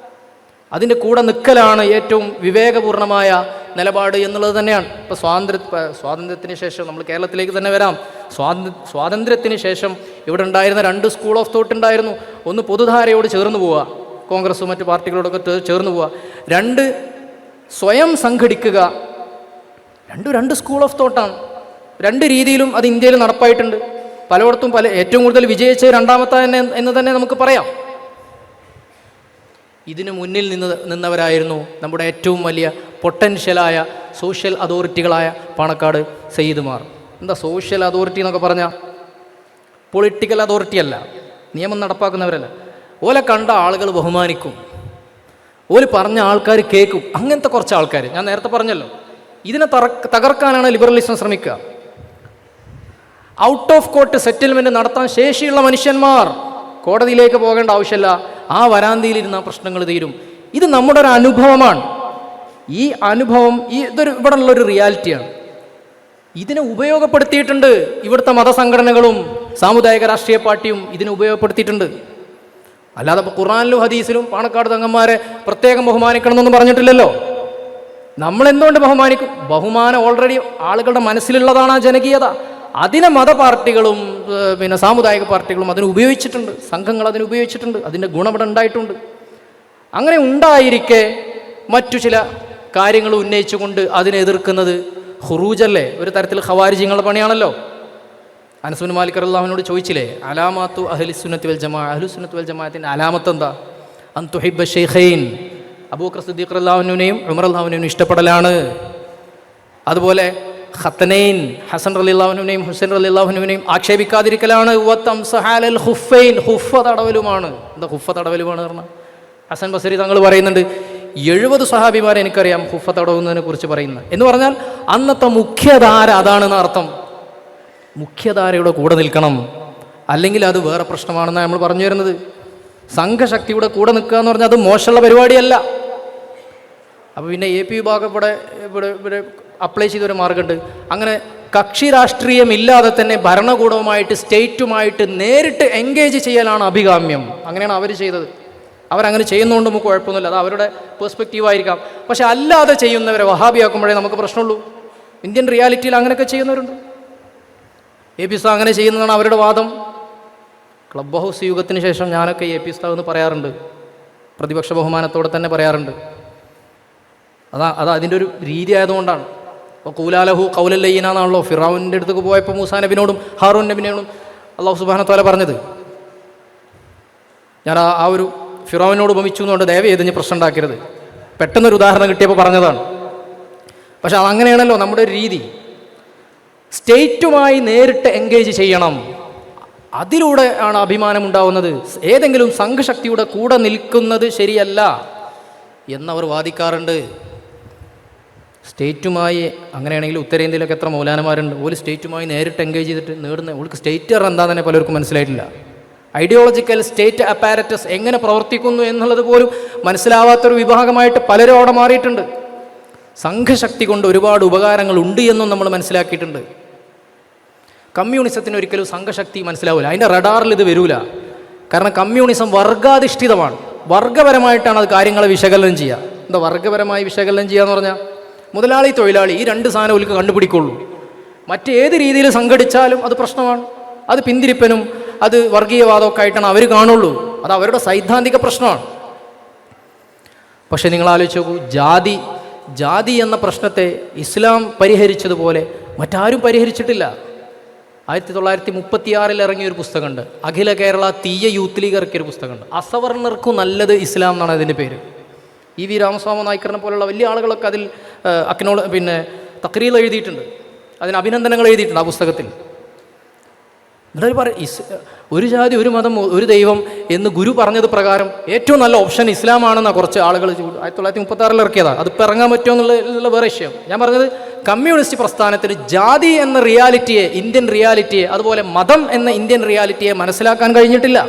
അതിൻ്റെ കൂടെ നിൽക്കലാണ് ഏറ്റവും വിവേകപൂർണമായ നിലപാട് എന്നുള്ളത് തന്നെയാണ്. ഇപ്പോൾ സ്വാതന്ത്ര്യത്തിന് ശേഷം നമ്മൾ കേരളത്തിലേക്ക് തന്നെ വരാം. സ്വാതന്ത്ര്യത്തിന് ശേഷം ഇവിടെ ഉണ്ടായിരുന്ന 2 സ്കൂൾ ഓഫ് തോട്ട് ഉണ്ടായിരുന്നു. ഒന്ന് പൊതുധാരയോട് ചേർന്ന് പോവുക, കോൺഗ്രസും മറ്റു പാർട്ടികളോടൊക്കെ ചേർന്ന് പോവുക. 2 സ്വയം സംഘടിക്കുക. 2 സ്കൂൾ ഓഫ് തോട്ടാണ്. 2 രീതിയിലും അത് ഇന്ത്യയിൽ നടപ്പായിട്ടുണ്ട്. പലയിടത്തും ഏറ്റവും കൂടുതൽ വിജയിച്ച രണ്ടാമത്തെ എന്ന് തന്നെ നമുക്ക് പറയാം. ഇതിനു മുന്നിൽ നിന്നവരായിരുന്നു നമ്മുടെ ഏറ്റവും വലിയ പൊട്ടൻഷ്യലായ സോഷ്യൽ അതോറിറ്റികളായ പാണക്കാട് സയ്യിദുമാർ. എന്താ സോഷ്യൽ അതോറിറ്റി എന്നൊക്കെ പറഞ്ഞാൽ? പൊളിറ്റിക്കൽ അതോറിറ്റി അല്ല, നിയമം നടപ്പാക്കുന്നവരല്ല. ഓലെ കണ്ട ആളുകൾ ബഹുമാനിക്കും, ഓല് പറഞ്ഞ ആൾക്കാർ കേൾക്കും. അങ്ങനത്തെ കുറച്ച് ആൾക്കാർ ഞാൻ നേരത്തെ പറഞ്ഞല്ലോ. ഇതിനെ തകർക്കാനാണ് ലിബറലിസം ശ്രമിക്കുക. ഔട്ട് ഓഫ് കോർട്ട് സെറ്റിൽമെൻറ്റ് നടത്താൻ ശേഷിയുള്ള മനുഷ്യന്മാർ കോടതിയിലേക്ക് പോകേണ്ട ആവശ്യമില്ല. ആ വരാന്തിയിലിരുന്ന പ്രശ്നങ്ങൾ തീരും. ഇത് നമ്മുടെ ഒരു അനുഭവമാണ്. ഈ അനുഭവം ഇവിടെ ഉള്ളൊരു റിയാലിറ്റിയാണ്. ഇതിനെ ഉപയോഗപ്പെടുത്തിയിട്ടുണ്ട് ഇവിടുത്തെ മതസംഘടനകളും സാമുദായിക രാഷ്ട്രീയ പാർട്ടിയും ഇതിനെ ഉപയോഗപ്പെടുത്തിയിട്ടുണ്ട്. അല്ലാതെ ഇപ്പോൾ ഖുർആനിലും ഹദീസിലും പാണക്കാട് തങ്ങന്മാരെ പ്രത്യേകം ബഹുമാനിക്കണം എന്നൊന്നും പറഞ്ഞിട്ടില്ലല്ലോ. നമ്മളെന്തുകൊണ്ട് ബഹുമാനിക്കും? ബഹുമാനം ഓൾറെഡി ആളുകളുടെ മനസ്സിലുള്ളതാണ്. ആ ജനകീയത അതിനെ മതപാർട്ടികളും പിന്നെ സാമുദായിക പാർട്ടികളും അതിന് ഉപയോഗിച്ചിട്ടുണ്ട്, സംഘങ്ങൾ അതിന് ഉപയോഗിച്ചിട്ടുണ്ട്. അതിൻ്റെ ഗുണം ഉണ്ടായിട്ടുണ്ട്. അങ്ങനെ ഉണ്ടായിരിക്കെ മറ്റു ചില കാര്യങ്ങൾ ഉന്നയിച്ചുകൊണ്ട് അതിനെ എതിർക്കുന്നത് ഖുറൂജല്ലേ, ഒരു തരത്തിൽ ഖവാരിജിങ്ങളുടെ പണിയാണല്ലോ. അനസ് ബിൻ മാലിക് റളിയല്ലാഹു അൻഹുവിനോട് ചോദിച്ചില്ലേ, അലാമാത്തു അഹ്ലുസുന്നത്തി വൽ ജമാഅ, അഹ്ലുസുന്നത്തി വൽ ജമാഅത്തിൻ്റെ അലാമത്ത് എന്താ? അൻ തുഹിബ്ബ ശൈഖൈൻ, അബൂബക്കർ സിദ്ദീഖ് റളിയല്ലാഹു അൻഹുവിനെയും ഉമർ റളിയല്ലാഹു അൻഹുവിനെയും ഇഷ്ടപ്പെടലാണ്. അതുപോലെ ഖത്തനൈൻ, ഹസൻ റളിയല്ലാഹു അൻഹുവിനെയും ഹുസൈൻ റളിയല്ലാഹു അൻഹുവിനെയും ആക്ഷേപിക്കാതിരിക്കലാണ്. വതംസഹാലൽ ഖുഫൈൻ, ഖുഫ തടവലുമാണ്. എന്താ ഖുഫ തടവലുമാണ് പറഞ്ഞാൽ? ഹസൻ ബസരി തങ്ങൾ പറയുന്നുണ്ട്, 70 സഹാബിമാരെ എനിക്കറിയാം ഹുഫ തടവുന്നതിനെ കുറിച്ച് പറയുന്നത്. എന്ന് പറഞ്ഞാൽ അന്നത്തെ മുഖ്യധാര അതാണെന്ന് അർത്ഥം. മുഖ്യധാരയുടെ കൂടെ നിൽക്കണം, അല്ലെങ്കിൽ അത് വേറെ പ്രശ്നമാണെന്നാണ് നമ്മൾ പറഞ്ഞു വരുന്നത്. സംഘശക്തിയുടെ കൂടെ നിൽക്കുക എന്ന് പറഞ്ഞാൽ അത് മോശമുള്ള പരിപാടിയല്ല. അപ്പോൾ പിന്നെ AP വിഭാഗം ഇവിടെ അപ്ലൈ ചെയ്തൊരു മാർഗമുണ്ട്. അങ്ങനെ കക്ഷി രാഷ്ട്രീയമില്ലാതെ തന്നെ ഭരണകൂടവുമായിട്ട് സ്റ്റേറ്റുമായിട്ട് നേരിട്ട് എൻഗേജ് ചെയ്യലാണ് അഭികാമ്യം. അങ്ങനെയാണ് അവർ ചെയ്തത്. അവരങ്ങനെ ചെയ്യുന്നതുകൊണ്ട് നമുക്ക് കുഴപ്പമൊന്നുമില്ല, അത് അവരുടെ പെർസ്പെക്റ്റീവായിരിക്കാം. പക്ഷെ അല്ലാതെ ചെയ്യുന്നവരെ വഹാബിയാക്കുമ്പോഴേ നമുക്ക് പ്രശ്നമുള്ളൂ. ഇന്ത്യൻ റിയാലിറ്റിയിൽ അങ്ങനെയൊക്കെ ചെയ്യുന്നവരുണ്ട്. AP ഉസ്താദ് അങ്ങനെ ചെയ്യുന്നതാണ് അവരുടെ വാദം. ക്ലബ് ഹൗസ് യുഗത്തിന് ശേഷം ഞാനൊക്കെ AP ഉസ്താദ് എന്ന് പറയാറുണ്ട്, പ്രതിപക്ഷ ബഹുമാനത്തോടെ തന്നെ പറയാറുണ്ട്. അത് അതിൻ്റെ ഒരു രീതി ആയതുകൊണ്ടാണ്. അപ്പോൾ കൂലാലഹു കൗലല്ലയ്യനാണല്ലോ ഫിറൗൻ്റെ അടുത്തേക്ക് പോയപ്പോൾ മൂസാ നബിനോടും ഹാറൂൻ നബിനോടും അള്ളാഹു സുബ്ഹാനഹു വ തആല പറഞ്ഞത്. ഞാൻ ആ ഒരു ഫിറൗനോട് ഉപമിച്ചു എന്നുകൊണ്ട് ദയവ് ചെയ്ത് ഇനി പ്രശ്നം ഉണ്ടാക്കരുത്, പെട്ടെന്നൊരു ഉദാഹരണം കിട്ടിയപ്പോൾ പറഞ്ഞതാണ്. പക്ഷെ അതങ്ങനെയാണല്ലോ നമ്മുടെ ഒരു രീതി. സ്റ്റേറ്റുമായി നേരിട്ട് എൻഗേജ് ചെയ്യണം, അതിലൂടെ ആണ് അഭിമാനം ഉണ്ടാവുന്നത്. ഏതെങ്കിലും സംഘശക്തിയുടെ കൂടെ നിൽക്കുന്നത് ശരിയല്ല എന്നവർ വാദിക്കാറുണ്ട്. സ്റ്റേറ്റുമായി അങ്ങനെയാണെങ്കിൽ ഉത്തരേന്ത്യയിലൊക്കെ എത്ര മൗലാനമാരുണ്ട്, ഒരു സ്റ്റേറ്റുമായി നേരിട്ട് എൻഗേജ് ചെയ്തിട്ട് നേടുന്ന ഓൾക്ക് സ്റ്റേറ്റ് എന്താ തന്നെ പലർക്കും മനസ്സിലായിട്ടില്ല. ഐഡിയോളജിക്കൽ സ്റ്റേറ്റ് അപ്പാരറ്റസ് എങ്ങനെ പ്രവർത്തിക്കുന്നു എന്നുള്ളത് പോലും മനസ്സിലാവാത്തൊരു വിഭാഗമായിട്ട് പലരും അവിടെ മാറിയിട്ടുണ്ട്. സംഘശക്തി കൊണ്ട് ഒരുപാട് ഉപകാരങ്ങൾ ഉണ്ട് എന്നും നമ്മൾ മനസ്സിലാക്കിയിട്ടുണ്ട്. കമ്മ്യൂണിസത്തിന് ഒരിക്കലും സംഘശക്തി മനസ്സിലാവില്ല, അതിൻ്റെ റഡാറിൽ ഇത് വരില്ല. കാരണം കമ്മ്യൂണിസം വർഗാധിഷ്ഠിതമാണ്, വർഗപരമായിട്ടാണ് അത് കാര്യങ്ങളെ വിശകലനം ചെയ്യുക. എന്താ വർഗപരമായി വിശകലനം ചെയ്യുക എന്ന് പറഞ്ഞാൽ മുതലാളി തൊഴിലാളി ഈ രണ്ട് സാധനം ഒരിക്കൽ കണ്ടുപിടിക്കുള്ളൂ. മറ്റേത് രീതിയിൽ സംഘടിച്ചാലും അത് പ്രശ്നമാണ്. അത് പിന്തിരിപ്പനും അത് വർഗീയവാദമൊക്കെ ആയിട്ടാണ് അവർ കാണുള്ളൂ. അത് അവരുടെ സൈദ്ധാന്തിക പ്രശ്നമാണ്. പക്ഷെ നിങ്ങൾ ആലോചിച്ച് നോക്കൂ, ജാതി എന്ന പ്രശ്നത്തെ ഇസ്ലാം പരിഹരിച്ചതുപോലെ മറ്റാരും പരിഹരിച്ചിട്ടില്ല. 1936 ഇറങ്ങിയ ഒരു പുസ്തകമുണ്ട്, അഖില കേരള തീയ യൂത്ത് ലീഗ് ഇറക്കിയൊരു പുസ്തകമുണ്ട്. അസവർണർക്കു നല്ലത് ഇസ്ലാം എന്നാണ് അതിൻ്റെ പേര്. EV രാമസ്വാമി നായ്ക്കറിനെ പോലുള്ള വലിയ ആളുകളൊക്കെ അതിൽ തക്രീൽ എഴുതിയിട്ടുണ്ട്, അതിന് അഭിനന്ദനങ്ങൾ എഴുതിയിട്ടുണ്ട് ആ പുസ്തകത്തിൽ. എന്നിട്ട് ഒരു ജാതി ഒരു മതം ഒരു ദൈവം എന്ന് ഗുരു പറഞ്ഞത് പ്രകാരം ഏറ്റവും നല്ല ഓപ്ഷൻ ഇസ്ലാമാണെന്നാണ് കുറച്ച് ആളുകൾ 1936 ഇറക്കിയതാണ്. അതിപ്പോൾ ഇറങ്ങാൻ പറ്റുമോ എന്നുള്ള വേറെ വിഷയം. ഞാൻ പറഞ്ഞത് കമ്മ്യൂണിസ്റ്റ് പ്രസ്ഥാനത്തിന് ജാതി എന്ന റിയാലിറ്റിയെ, ഇന്ത്യൻ റിയാലിറ്റിയെ, അതുപോലെ മതം എന്ന ഇന്ത്യൻ റിയാലിറ്റിയെ മനസ്സിലാക്കാൻ കഴിഞ്ഞിട്ടില്ല.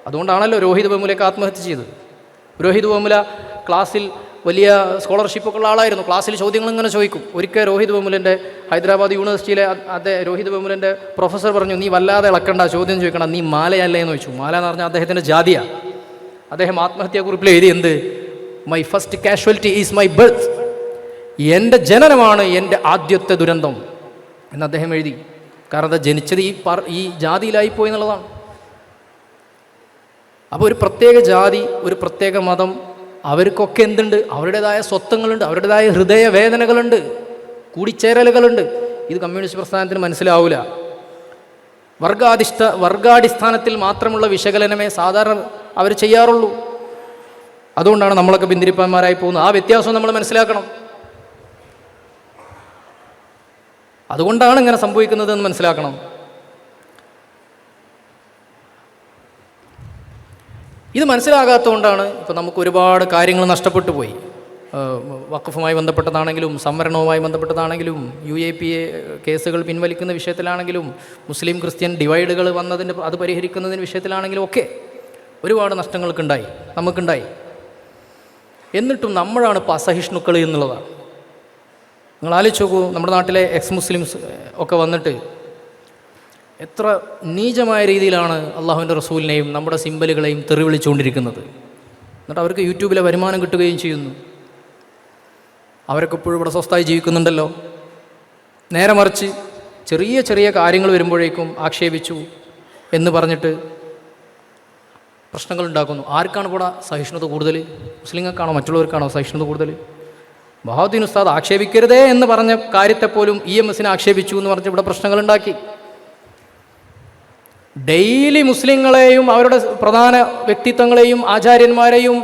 അതുകൊണ്ടാണല്ലോ രോഹിത് വെമുലയൊക്കെ ആത്മഹത്യ ചെയ്തത്. രോഹിത് വെമുല ക്ലാസ്സിൽ വലിയ സ്കോളർഷിപ്പൊക്കെ ഉള്ള ആളായിരുന്നു. ക്ലാസ്സിൽ ചോദ്യങ്ങൾ ഇങ്ങനെ ചോദിക്കും. ഒരിക്കൽ രോഹിത് വെമുലൻ്റെ ഹൈദരാബാദ് യൂണിവേഴ്സിറ്റിയിലെ രോഹിത് വെമുലൻ്റെ പ്രൊഫസർ പറഞ്ഞു, നീ വല്ലാതെ ഇളക്കണ്ട, ചോദ്യം ചോദിക്കണം, നീ മാലയല്ലേ എന്ന് ചോദിച്ചു. മാല എന്ന് പറഞ്ഞാൽ അദ്ദേഹത്തിൻ്റെ ജാതിയാണ്. അദ്ദേഹം ആത്മഹത്യാക്കുറിപ്പിൽ എഴുതി എന്ത്, my first casualty is my birth, എൻ്റെ ജനനമാണ് എൻ്റെ ആദ്യത്തെ ദുരന്തം എന്ന് അദ്ദേഹം എഴുതി. കാരണം അത് ജനിച്ചത് ഈ ജാതിയിലായിപ്പോയി എന്നുള്ളതാണ്. അപ്പോൾ ഒരു പ്രത്യേക ജാതി, ഒരു പ്രത്യേക മതം, അവർക്കൊക്കെ എന്തുണ്ട്, അവരുടേതായ സ്വത്വങ്ങളുണ്ട്, അവരുടേതായ ഹൃദയവേദനകളുണ്ട്, കൂടിച്ചേരലുകളുണ്ട്. ഇത് കമ്മ്യൂണിസ്റ്റ് പ്രസ്ഥാനത്തിന് മനസ്സിലാവില്ല. വർഗാടിസ്ഥാനത്തിൽ മാത്രമുള്ള വിശകലനമേ സാധാരണ അവർ ചെയ്യാറുള്ളൂ. അതുകൊണ്ടാണ് നമ്മളൊക്കെ പിന്തിരിപ്പന്മാരായി പോകുന്നത്. ആ വ്യത്യാസം നമ്മൾ മനസ്സിലാക്കണം. അതുകൊണ്ടാണ് ഇങ്ങനെ സംഭവിക്കുന്നത് എന്ന് മനസ്സിലാക്കണം. ഇത് മനസ്സിലാകാത്തതുകൊണ്ടാണ് ഇപ്പോൾ നമുക്ക് ഒരുപാട് കാര്യങ്ങൾ നഷ്ടപ്പെട്ടു പോയി. വഖഫുമായി ബന്ധപ്പെട്ടതാണെങ്കിലും സംവരണവുമായി ബന്ധപ്പെട്ടതാണെങ്കിലും UAPA കേസുകൾ പിൻവലിക്കുന്ന വിഷയത്തിലാണെങ്കിലും മുസ്ലിം ക്രിസ്ത്യൻ ഡിവൈഡുകൾ വന്നതിൻ്റെ അത് പരിഹരിക്കുന്നതിന് വിഷയത്തിലാണെങ്കിലും ഒക്കെ ഒരുപാട് നമുക്കുണ്ടായി. എന്നിട്ടും നമ്മളാണ് ഇപ്പോൾ അസഹിഷ്ണുക്കൾ എന്നുള്ളതാണ്. നിങ്ങൾ ആലോചിച്ച് നോക്കൂ, നമ്മുടെ നാട്ടിലെ എക്സ് മുസ്ലിംസ് ഒക്കെ വന്നിട്ട് എത്ര നീചമായ രീതിയിലാണ് അള്ളാഹുവിൻ്റെ റസൂലിനെയും നമ്മുടെ സിമ്പലുകളെയും തെറി വിളിച്ചുകൊണ്ടിരിക്കുന്നത്. എന്നിട്ട് അവർക്ക് യൂട്യൂബിലെ വരുമാനം കിട്ടുകയും ചെയ്യുന്നു. അവരൊക്കെ ഇപ്പോഴും ഇവിടെ സ്വസ്ഥമായി ജീവിക്കുന്നുണ്ടല്ലോ. നേരെ മറിച്ച് ചെറിയ ചെറിയ കാര്യങ്ങൾ വരുമ്പോഴേക്കും ആക്ഷേപിച്ചു എന്ന് പറഞ്ഞിട്ട് പ്രശ്നങ്ങൾ ഉണ്ടാക്കുന്നു. ആർക്കാണ് ഇവിടെ സഹിഷ്ണുത കൂടുതൽ? മുസ്ലിങ്ങൾക്കാണോ മറ്റുള്ളവർക്കാണോ സഹിഷ്ണുത കൂടുതൽ? ബഹാവുദ്ദീൻ ഉസ്താദ് ആക്ഷേപിക്കരുതേ എന്ന് പറഞ്ഞ കാര്യത്തെപ്പോലും EMSനെ ആക്ഷേപിച്ചു എന്ന് പറഞ്ഞ് ഇവിടെ പ്രശ്നങ്ങളുണ്ടാക്കി. ഡെയിലി മുസ്ലിങ്ങളെയും അവരുടെ പ്രധാന വ്യക്തിത്വങ്ങളെയും ആചാര്യന്മാരെയും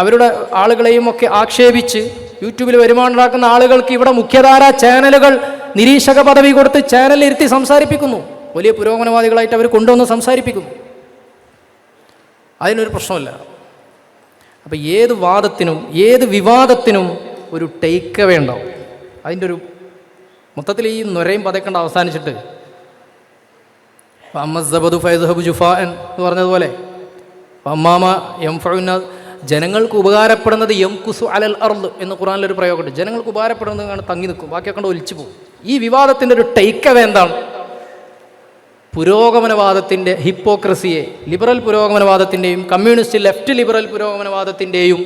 അവരുടെ ആളുകളെയും ഒക്കെ ആക്ഷേപിച്ച് യൂട്യൂബിൽ വരുമാനം ഉണ്ടാക്കുന്ന ആളുകൾക്ക് ഇവിടെ മുഖ്യധാര ചാനലുകൾ നിരീക്ഷക പദവി കൊടുത്ത് ചാനലിരുത്തി സംസാരിപ്പിക്കുന്നു. വലിയ പുരോഗമനവാദികളായിട്ട് അവർ കൊണ്ടുവന്ന് സംസാരിപ്പിക്കുന്നു. അതിനൊരു പ്രശ്നമില്ല. അപ്പോൾ ഏത് വാദത്തിനും ഏത് വിവാദത്തിനും ഒരു ടേക്ക് അവേ ഉണ്ടാവും. അതിൻ്റെ ഒരു മൊത്തത്തിൽ ഈ നൊരയും പതക്കണ്ട അവസാനിച്ചിട്ട് അമ്മസബദു ഫൈസഹബു ജുഫാൻ എന്ന് പറഞ്ഞതുപോലെ അമ്മാമ യംഫഉന്ന, ജനങ്ങൾക്ക് ഉപകാരപ്പെടുന്നത് യംകുസു അലൽ അർള് എന്ന് ഖുർആനിലൊരു പ്രയോഗമുണ്ട്. ജനങ്ങൾക്ക് ഉപകാരപ്പെടുന്നത് തങ്ങി നിൽക്കും, ബാക്കിയൊക്കെ കൊണ്ട് ഒലിച്ചു പോകും. ഈ വിവാദത്തിൻ്റെ ഒരു ടേക്ക് അവേ എന്താണ്? പുരോഗമനവാദത്തിൻ്റെ ഹിപ്പോക്രസിയെ, ലിബറൽ പുരോഗമനവാദത്തിൻ്റെയും കമ്മ്യൂണിസ്റ്റ് ലെഫ്റ്റ് ലിബറൽ പുരോഗമനവാദത്തിൻ്റെയും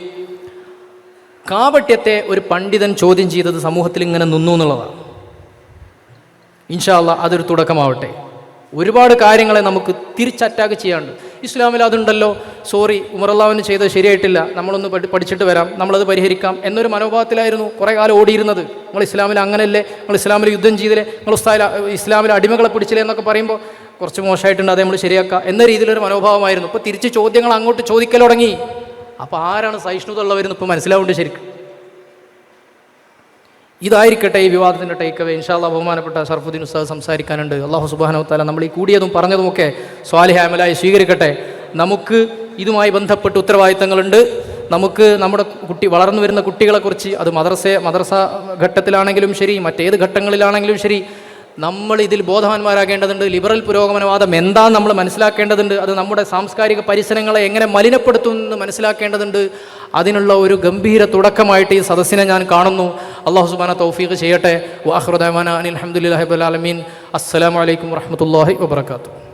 കാപട്യത്തെ ഒരു പണ്ഡിതൻ ചോദ്യം ചെയ്തത് സമൂഹത്തിൽ ഇങ്ങനെ നിന്നു എന്നുള്ളതാണ്. ഇൻഷാ അല്ലാഹ് അതൊരു തുടക്കമാവട്ടെ. ഒരുപാട് കാര്യങ്ങളെ നമുക്ക് തിരിച്ചറ്റാക്ക് ചെയ്യാണ്ട്. ഇസ്ലാമിൽ അതുണ്ടല്ലോ, സോറി ഉമറുള്ളാഹുവിന് ചെയ്തത് ശരിയായിട്ടില്ല, നമ്മളൊന്ന് പഠിച്ചിട്ട് വരാം, നമ്മളത് പരിഹരിക്കാം എന്നൊരു മനോഭാവത്തിലായിരുന്നു കുറേ കാലം ഓടിയിരുന്നത്. നിങ്ങൾ ഇസ്ലാമിൽ അങ്ങനെയല്ലേ, നിങ്ങൾ ഇസ്ലാമിൽ യുദ്ധം ചെയ്തില്ലേ, നിങ്ങൾ ഇസ്ലാമിൽ അടിമകളെ പിടിച്ചില്ലേ എന്നൊക്കെ പറയുമ്പോൾ കുറച്ച് മോശമായിട്ടുണ്ട്, അത് നമ്മൾ ശരിയാക്കാം എന്ന രീതിയിലൊരു മനോഭാവമായിരുന്നു. ഇപ്പോൾ തിരിച്ച് ചോദ്യങ്ങൾ അങ്ങോട്ട് ചോദിക്കൽ തുടങ്ങി. അപ്പോൾ ആരാണ് സഹിഷ്ണുത ഉള്ളവരെന്ന് ഇപ്പോൾ മനസ്സിലാവുന്നുണ്ട് ശരിക്കും. ഇതായിരിക്കട്ടെ ഈ വിവാദത്തിൻ്റെ ടേക്ക് അവേ. ഇൻഷാ അല്ലാഹ് ബഹുമാനപ്പെട്ട ഷർഫുദ്ദീൻ ഉസ്താദ് സംസാരിക്കാനുണ്ട്. അല്ലാഹു സുബ്ഹാനഹു വ തആല നമ്മൾ ഈ കൂടിയതും പറഞ്ഞതുമൊക്കെ സ്വാലിഹ് അമലായി സ്വീകരിക്കട്ടെ. നമുക്ക് ഇതുമായി ബന്ധപ്പെട്ട് ഉത്തരവാദിത്തങ്ങളുണ്ട്. നമുക്ക് നമ്മുടെ വളർന്നു വരുന്ന കുട്ടികളെക്കുറിച്ച്, അത് മദ്രസ ഘട്ടത്തിലാണെങ്കിലും ശരി, മറ്റേത് ഘട്ടങ്ങളിലാണെങ്കിലും ശരി, നമ്മൾ ഇതിൽ ബോധവാന്മാരാകേണ്ടതുണ്ട്. ലിബറൽ പുരോഗമനവാദം എന്താണെന്ന് നമ്മൾ മനസ്സിലാക്കേണ്ടതുണ്ട്. അത് നമ്മുടെ സാംസ്കാരിക പരിസരങ്ങളെ എങ്ങനെ മലിനപ്പെടുത്തുമെന്ന് മനസ്സിലാക്കേണ്ടതുണ്ട്. അതിനുള്ള ഒരു ഗംഭീര തുടക്കമായിട്ട് ഈ സദസ്സിനെ ഞാൻ കാണുന്നു. അല്ലാഹു സുബ്ഹാനഹു തൗഫീഖ് ചെയ്യട്ടെ. വആഖിറു ദഅവാനാ അനിൽ ഹംദുലില്ലാഹി റബ്ബിൽ ആലമീൻ. അസ്സലാമു അലൈക്കും വറഹ്മത്തുള്ളാഹി വബറകാതുഹു.